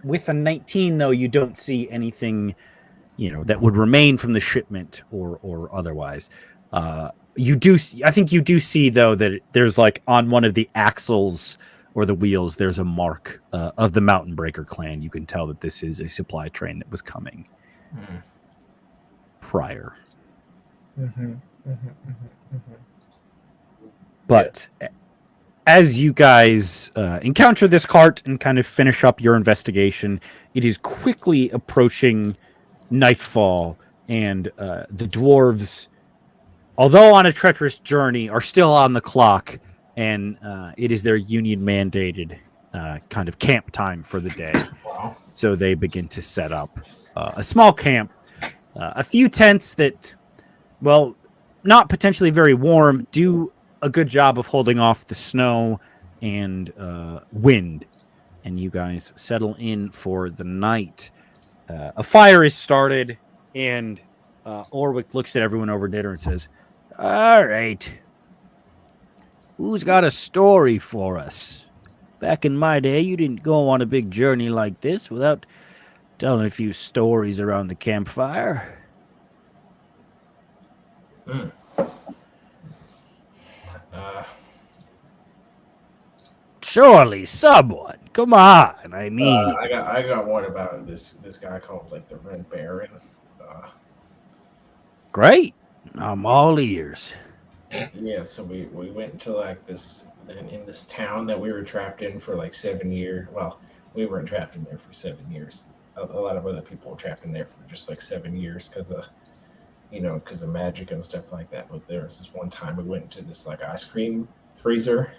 S1: With a 19, though, you don't see anything, that would remain from the shipment or otherwise. I think you do see, though, that there's like on one of the axles or the wheels, there's a mark of the Mountain Breaker clan. You can tell that this is a supply train that was coming prior. But as you guys encounter this cart and kind of finish up your investigation, it is quickly approaching nightfall, and the dwarves, although on a treacherous journey, are still on the clock, and it is their union-mandated kind of camp time for the day.
S2: Wow.
S1: So they begin to set up a small camp, a few tents that, well, not potentially very warm, do a good job of holding off the snow and wind, and you guys settle in for the night. A fire is started, and Orwick looks at everyone over dinner and says, "All right, who's got a story for us? Back in my day, you didn't go on a big journey like this without telling a few stories around the campfire." Surely someone. Come on. I mean,
S2: I got one about this guy called like the Red Baron.
S1: Great. I'm all ears.
S2: Yeah, so we went to like this in this town that we were trapped in for like 7 years. Well, we weren't trapped in there for 7 years. A lot of other people were trapped in there for just like 7 years because of magic and stuff like that. But there was this one time we went to this like ice cream freezer,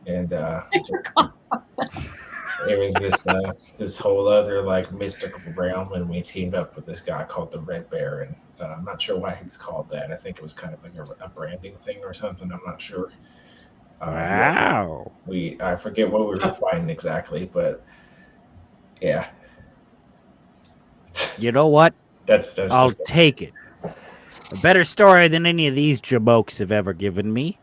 S2: and
S5: I forgot about that.
S2: It was this whole other like mystical realm, and we teamed up with this guy called the Red Bear, and I'm not sure why he's called that. I think it was kind of like a branding thing or something. I'm not sure.
S1: Wow.
S2: I forget what we were fighting exactly, but yeah.
S1: You know what?
S2: That's
S1: I'll take it. A better story than any of these jamokes have ever given me.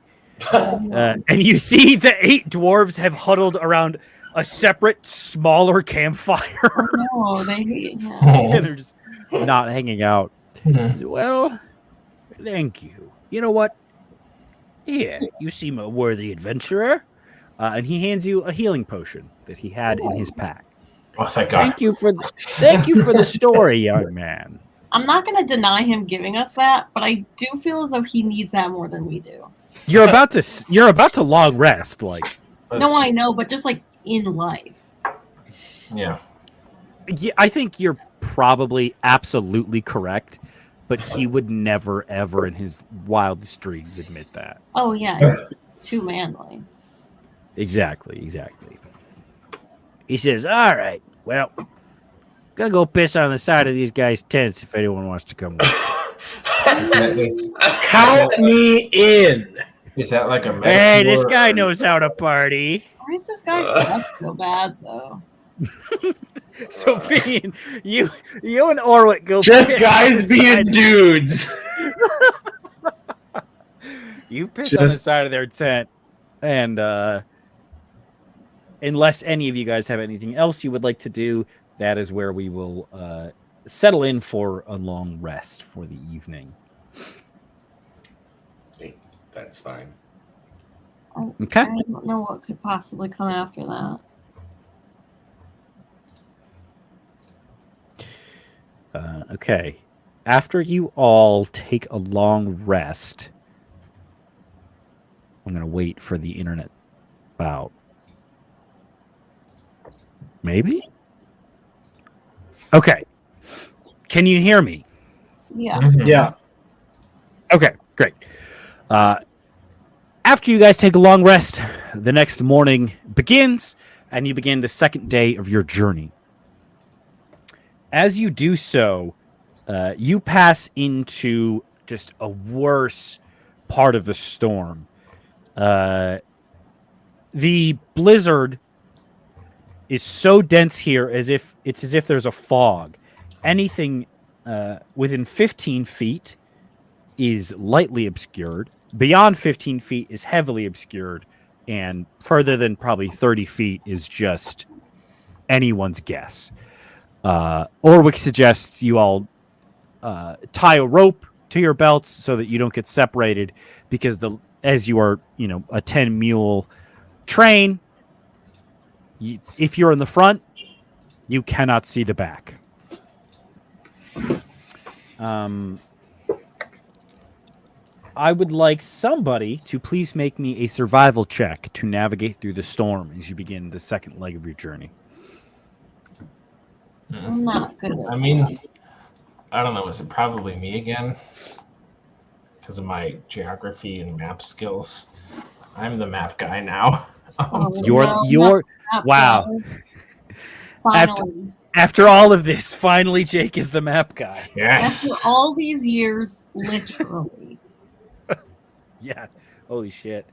S1: And you see the 8 dwarves have huddled around a separate, smaller campfire.
S5: No, they hate him.
S1: And they're just not hanging out.
S2: Mhm.
S1: Well, thank you. You know what? Yeah, you seem a worthy adventurer. And he hands you a healing potion that he had in his pack.
S2: Oh, thank God.
S1: Thank you for the story, young man.
S5: I'm not going to deny him giving us that, but I do feel as though he needs that more than we do.
S1: You're about to long rest, like.
S5: No, I know, but just like in life.
S2: Yeah.
S1: Yeah, I think you're probably absolutely correct, but he would never, ever in his wildest dreams admit that.
S5: Oh yeah, it's too manly.
S1: Exactly. He says, "All right, well, gonna go piss on the side of these guys' tents if anyone wants to come with."
S4: Count me in.
S2: Is that like a metaphor?
S1: Hey, this guy knows how to party.
S5: Why is this guy suck so bad though?
S1: So, Finn, you and Orwick go.
S4: Just
S1: piss
S4: guys
S1: on the
S4: being
S1: side-
S4: dudes.
S1: You piss on the side of their tent, and unless any of you guys have anything else you would like to do, that is where we will settle in for a long rest for the evening.
S3: Hey, that's fine.
S1: Okay.
S5: I don't know what could possibly come after that.
S1: Okay. After you all take a long rest, I'm going to wait for the internet bout. Maybe? Okay. Can you hear me?
S5: Yeah.
S2: Mhm.
S4: Yeah.
S1: Okay, great. After you guys take a long rest, the next morning begins, and you begin the second day of your journey. As you do so, you pass into just a worse part of the storm. The blizzard is so dense here as if there's a fog. Anything within 15 feet is lightly obscured. Beyond 15 feet is heavily obscured, and further than probably 30 feet is just anyone's guess. Orwick suggests you all tie a rope to your belts so that you don't get separated, because as you are, a 10 mule train, if you're in the front, you cannot see the back. I would like somebody to please make me a survival check to navigate through the storm as you begin the second leg of your journey.
S5: I'm not good at it.
S2: I mean, I don't know. Is it probably me again? Because of my geography and map skills. I'm the map guy now.
S1: You're
S5: not
S1: wow.
S5: Finally.
S1: After all of this, finally Jake is the map guy.
S2: Yes.
S5: After all these years, literally.
S1: Yeah. Holy shit.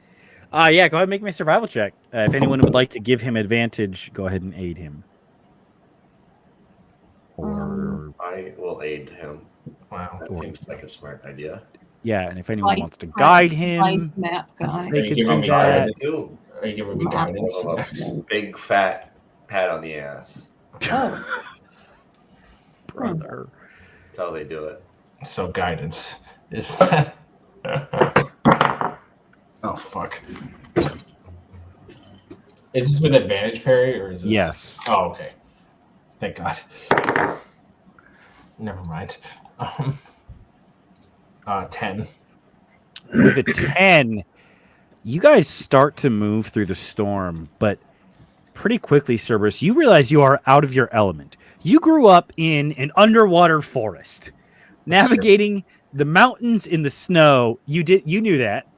S1: Yeah, go ahead and make me a survival check. If anyone would like to give him advantage, go ahead and aid him. Or
S3: I will aid him.
S2: Wow.
S3: That seems like a smart idea.
S1: yeah, and if anyone
S5: Vice
S1: wants to guide him,
S5: Vice map guy.
S1: they
S2: Are you
S1: could
S2: giving
S1: do
S2: me
S1: that.
S3: Too.
S2: Are you giving me
S5: Map
S2: guidance?
S5: assistant.
S3: Big fat pat on the ass.
S5: Oh,
S1: Brother.
S3: That's how they do it.
S2: So guidance is. Oh fuck. Is this with advantage parry or is this?
S1: Yes.
S2: Oh okay. Thank God. Never mind. 10.
S1: With a 10, you guys start to move through the storm, but pretty quickly, Cerberus, you realize you are out of your element. You grew up in an underwater forest, navigating the mountains in the snow. You knew that.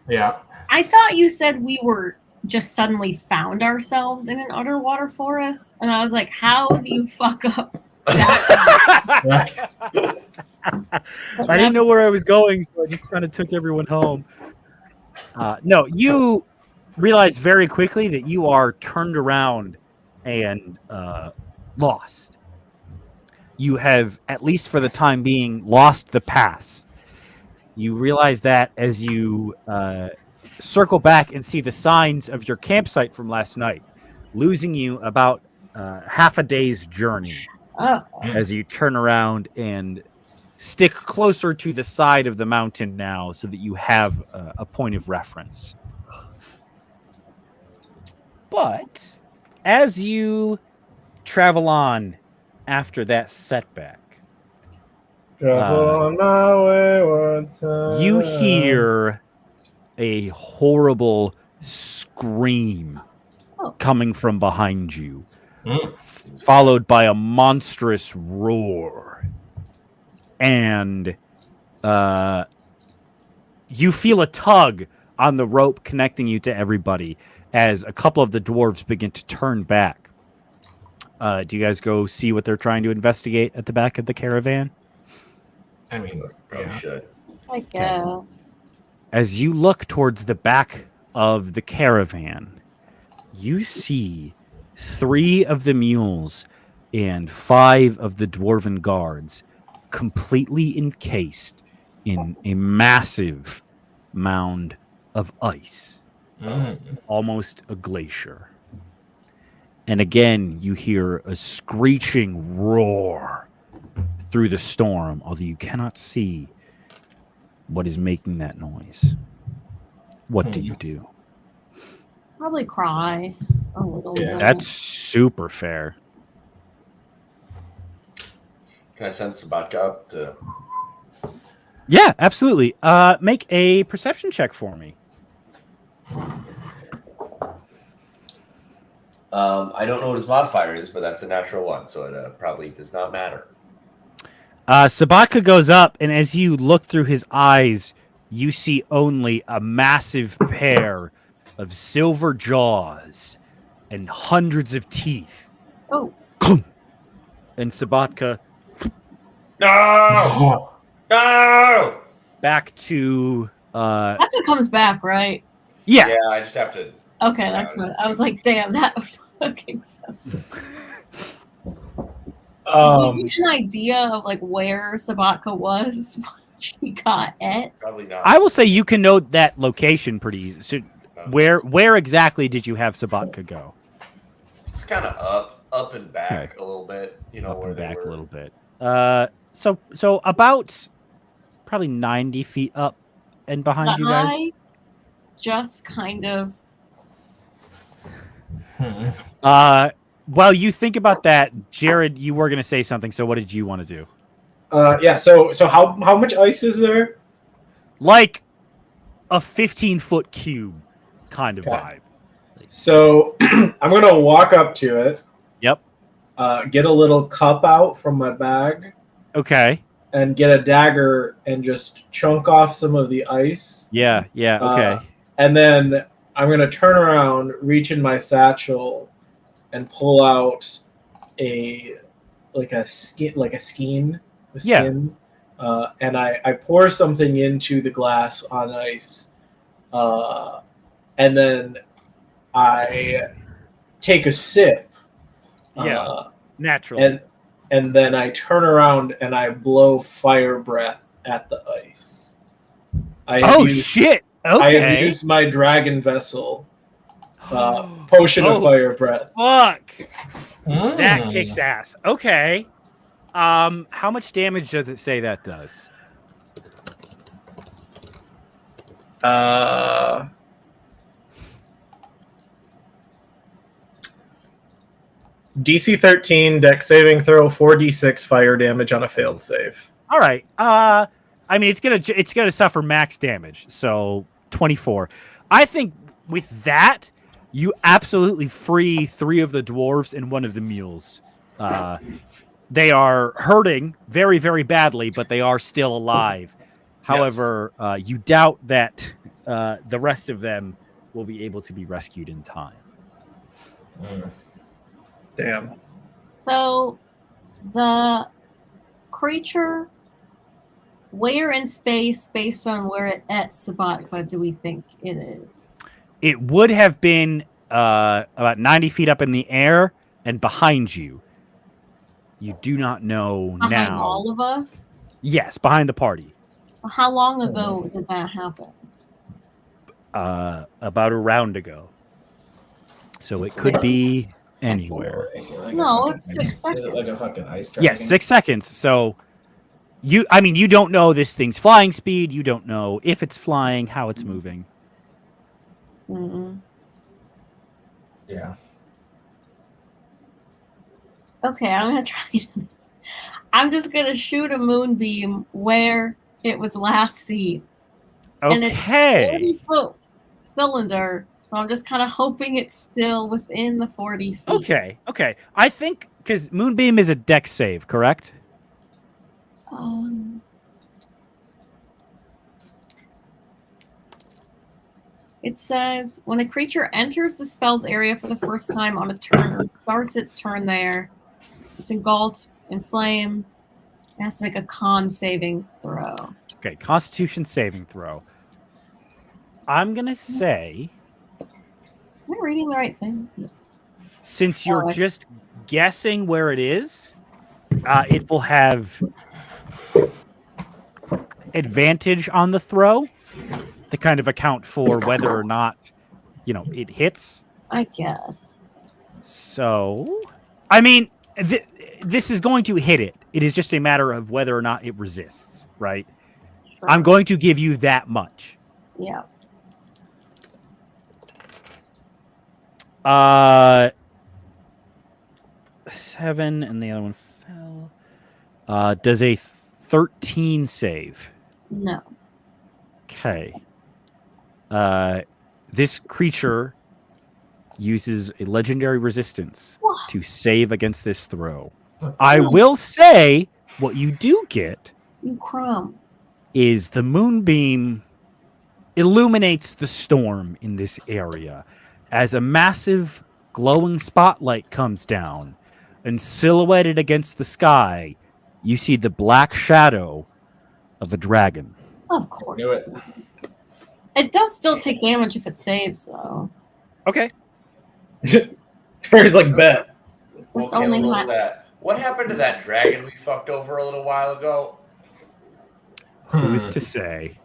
S2: Yeah.
S5: I thought you said we were just suddenly found ourselves in an underwater forest, and I was like, "How do you fuck up that?"
S1: I didn't know where I was going, so I just kind of took everyone home. No, you realize very quickly that you are turned around and lost. You have, at least for the time being, lost the pass. You realize that as you circle back and see the signs of your campsite from last night, losing you about half a day's journey
S5: Oh,
S1: as you turn around and stick closer to the side of the mountain now so that you have a point of reference. But as you travel on after that setback,
S4: Travel on my wayward son.
S1: you hear a horrible scream coming from behind you, followed by a monstrous roar. And you feel a tug on the rope connecting you to everybody as a couple of the dwarves begin to turn back. Do you guys go see what they're trying to investigate at the back of the caravan?
S2: I mean,
S3: Probably
S2: yeah.
S3: should.
S5: I guess.
S1: As you look towards the back of the caravan, you see 3 of the mules and 5 of the dwarven guards completely encased in a massive mound of ice, almost a glacier. And again, you hear a screeching roar through the storm, although you cannot see what is making that noise. What do you do?
S5: Probably cry a little bit.
S1: That's super fair.
S3: Can I send Sabatka up to?
S1: Yeah, absolutely. Make a perception check for me.
S3: I don't know what his modifier is, but that's a natural 1, so it probably does not matter.
S1: Sabatka goes up, and as you look through his eyes, you see only a massive pair of silver jaws and hundreds of teeth.
S5: Oh.
S1: And Sabatka,
S3: No! No!
S1: back to
S5: That's what comes back, right?
S1: yeah.
S3: Yeah, I just have to.
S5: Okay, that's what I was like. Damn, that fucking sucks. Do you have an idea of like where Sabatka was when she got it?
S3: Probably not.
S1: I will say you can know that location pretty easy. So where exactly did you have Sabatka go?
S3: Just kind of up and back a little bit. You know,
S1: Up
S3: where
S1: and
S3: they
S1: back
S3: were.
S1: a little bit. So about probably 90 feet up and behind you guys.
S5: I just kind of.
S1: While you think about that, Jared, you were going to say something. So what did you want to do?
S4: Yeah. So how much ice is there?
S1: Like a 15-foot cube kind of vibe.
S4: So I'm gonna walk up to it.
S1: Yep.
S4: Get a little cup out from my bag.
S1: Okay.
S4: And get a dagger and just chunk off some of the ice.
S1: Yeah. Okay.
S4: And then I'm gonna turn around, reach in my satchel, and pull out a skein. And I pour something into the glass on ice, and then I take a sip.
S1: Naturally.
S4: And then I turn around and I blow fire breath at the ice.
S1: Shit! Okay.
S4: I have used my dragon vessel potion of fire breath.
S1: Fuck! That kicks ass. Okay. How much damage does it say that does?
S4: DC 13, dex saving throw, 4d6 fire damage on a failed save.
S1: All right. I mean, it's gonna suffer max damage, so 24. I think with that, you absolutely free 3 of the dwarves and 1 of the mules. They are hurting very, very badly, but they are still alive. However, you doubt that the rest of them will be able to be rescued in time.
S4: Damn.
S5: So the creature, where in space, based on where it at Sabatka, do we think it is?
S1: It would have been about 90 feet up in the air and behind you. You do not know
S5: Behind
S1: now.
S5: all of us?
S1: Yes, behind the party.
S5: How long ago did that happen?
S1: About a round ago. So it could be anywhere.
S5: No, it's 6 seconds.
S2: Is it like a fucking ice dragon?
S1: Yes, 6 seconds. So you don't know this thing's flying speed. You don't know if it's flying, how it's moving.
S5: Mm-mm.
S2: Yeah.
S5: Okay, I'm gonna try. I'm just gonna shoot a moonbeam where it was last seen. And it's
S1: Okay.
S5: 40-foot cylinder, so I'm just kind of hoping it's still within the 40 feet.
S1: Okay. I think because Moonbeam is a dex save, correct?
S5: It says, when a creature enters the spell's area for the first time on a turn or starts its turn there, it's engulfed in flame. It has to make a con saving throw.
S1: Okay, Constitution saving throw. I'm going to say,
S5: Am I reading the right thing? Yes.
S1: since you're just guessing where it is, it will have advantage on the throw to kind of account for whether or not, it hits.
S5: I guess.
S1: So, I mean, this is going to hit it. It is just a matter of whether or not it resists, right?
S5: Sure.
S1: I'm going to give you that much.
S5: Yeah.
S1: 7, and the other one fell. Does a 13 save?
S5: No.
S1: Okay. This creature uses a legendary resistance to save against this throw. I will say what you do get
S5: You crumb.
S1: is the moonbeam illuminates the storm in this area as a massive glowing spotlight comes down, and silhouetted against the sky, you see the black shadow of a dragon.
S5: Of course.
S2: Knew it.
S5: It does still take damage if it saves, though.
S1: Okay.
S4: Harry's like, bet.
S5: Just
S3: Okay,
S5: only
S3: what was
S5: half.
S3: that? What happened to that dragon we fucked over a little while ago?
S1: Who's to say?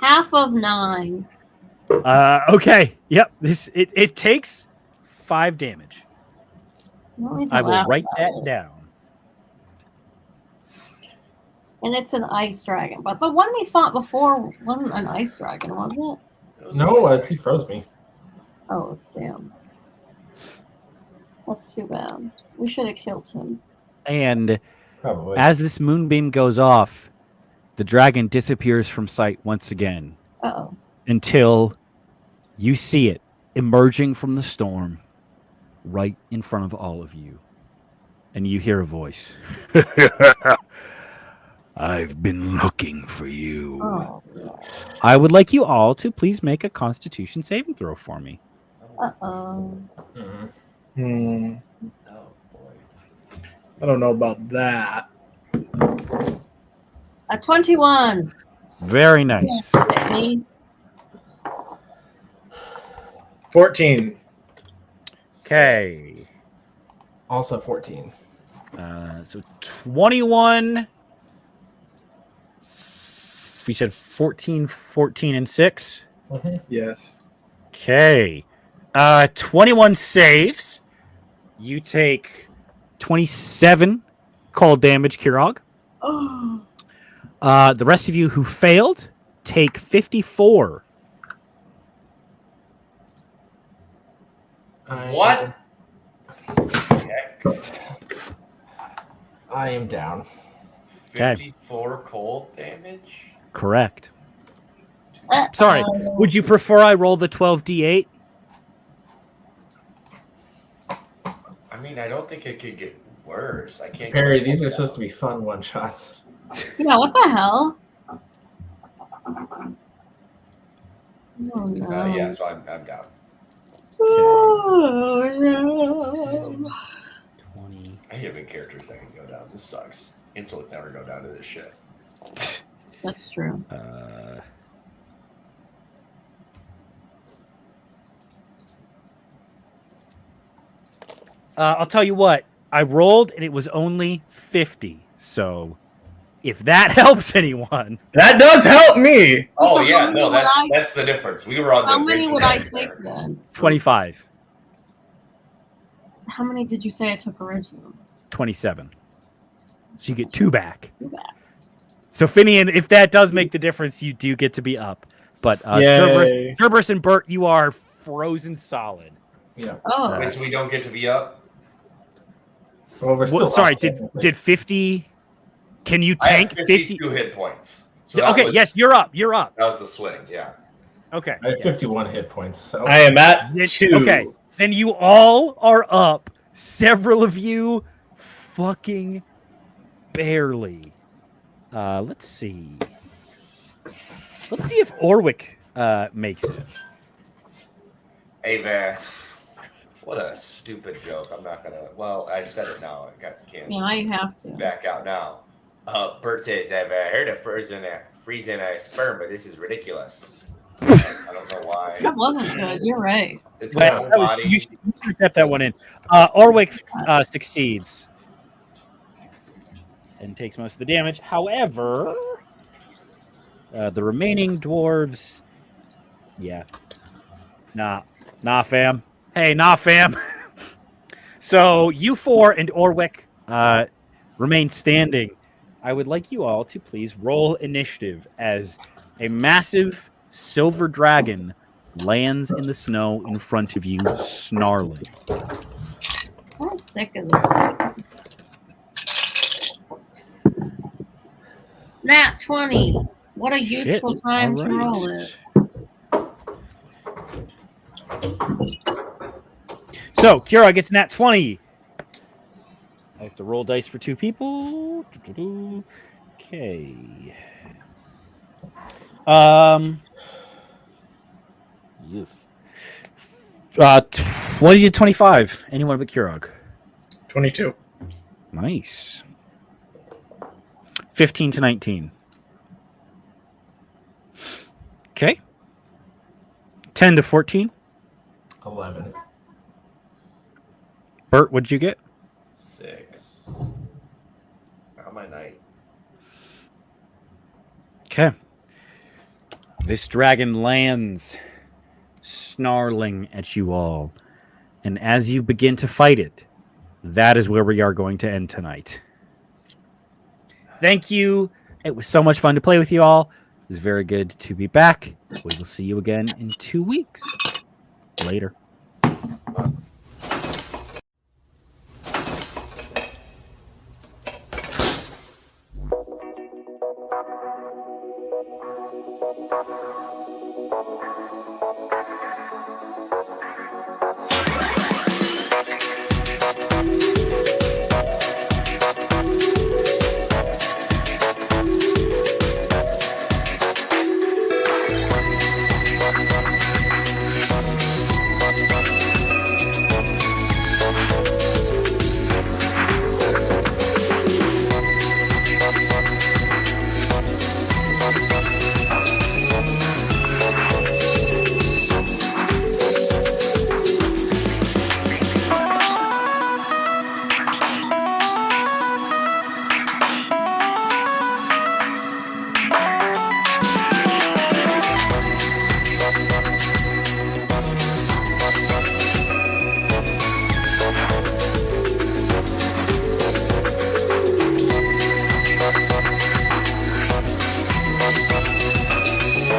S5: Half of 9.
S1: Okay. Yep. It takes 5 damage.
S5: You don't need to
S1: I will
S5: laugh
S1: write
S5: about
S1: that
S5: it.
S1: down.
S5: And it's an ice dragon. But the one we fought before wasn't an ice dragon, was it?
S3: It was
S2: No, he froze me.
S5: Oh, damn. That's too bad. We should have killed him.
S1: And
S2: Probably.
S1: as this moonbeam goes off, the dragon disappears from sight once again
S5: Uh-oh.
S1: until you see it emerging from the storm right in front of all of you. And you hear a voice. I've been looking for you.
S5: Oh, no.
S1: I would like you all to please make a Constitution saving throw for me.
S5: Uh-oh.
S2: Mhm.
S3: Oh boy.
S4: I don't know about that.
S5: A 21.
S1: Very nice.
S5: Hit me.
S4: 14.
S1: Okay.
S2: Also 14.
S1: So 21. We said 14, 14, and 6.
S4: Yes.
S1: Okay. 21 saves. You take 27 cold damage, Kirog.
S5: Oh.
S1: The rest of you who failed take 54.
S3: What?
S2: I am down.
S3: 54 cold damage?
S1: Correct. Sorry. Would you prefer I roll the 12d8?
S3: I mean, I don't think it could get worse. I can't.
S2: Perry, these are supposed to be fun one shots.
S5: Yeah, what the hell? Oh no.
S3: Yeah, so I'm down.
S5: Oh no.
S1: 20.
S3: I hate having characters that can go down. This sucks. Insel would never go down to this shit.
S5: That's true.
S1: I'll tell you what. I rolled and it was only 50. So if that helps anyone.
S4: That does help me.
S3: Oh
S5: So
S3: yeah,
S5: how
S3: no,
S5: many
S3: that's the difference. We were on
S5: How
S3: the
S5: many
S3: original
S5: would I
S3: side
S5: take
S3: there.
S5: then?
S1: 25.
S5: How many did you say I took originally?
S1: 27. So you get 2 back.
S5: 2 back.
S1: So Finian, if that does make the difference, you do get to be up. But
S4: Yay.
S1: Cerberus and Bert, you are frozen solid.
S2: Yeah.
S5: Oh.
S3: Wait, so we don't get to be up?
S2: Well, we're still
S1: Sorry,
S2: up,
S1: did
S2: technically.
S1: did 50? Can you
S3: I have
S1: tank 50?
S3: 52 hit points. So that
S1: Okay,
S3: was-
S1: yes, you're up. You're up.
S3: That was the swing, yeah.
S1: Okay.
S2: I have
S1: yes.
S2: 51 hit points. So
S4: I am at
S1: Then-
S4: 2.
S1: Okay, then you all are up. Several of you fucking barely. Let's see. Let's see if Orwick makes it.
S3: Ava, what a stupid joke. I'm not gonna. Well, I said it now. I can't
S5: Yeah, you have to.
S3: back out now. Bert says, "I've heard of freezing a sperm, but this is ridiculous." I don't know why.
S5: That wasn't good. You're right.
S3: It's
S1: Well,
S3: his
S1: that was-
S3: body.
S1: you should get that one in. Orwick succeeds and takes most of the damage. However, the remaining dwarves, yeah, nah, fam. Hey, nah, fam. So you 4 and Orwick remain standing. I would like you all to please roll initiative as a massive silver dragon lands in the snow in front of you, snarling.
S5: I'm sick of this. Nat 20. What a useful
S1: Shit,
S5: time
S1: all
S5: to roll it.
S1: So, Kira gets nat 20. I have to roll dice for 2 people. Okay. Youth. 20 to 25. Anyone but Kirog.
S4: 22.
S1: Nice. 15 to 19. Okay. 10 to 14.
S2: 11.
S1: Bert, what'd you get?
S3: 6. How my night?
S1: Okay. This dragon lands, snarling at you all. And as you begin to fight it, that is where we are going to end tonight. Thank you. It was so much fun to play with you all. It was very good to be back. We will see you again in 2 weeks. Later.
S6: We'll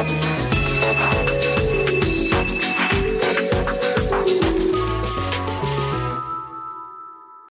S6: be right back.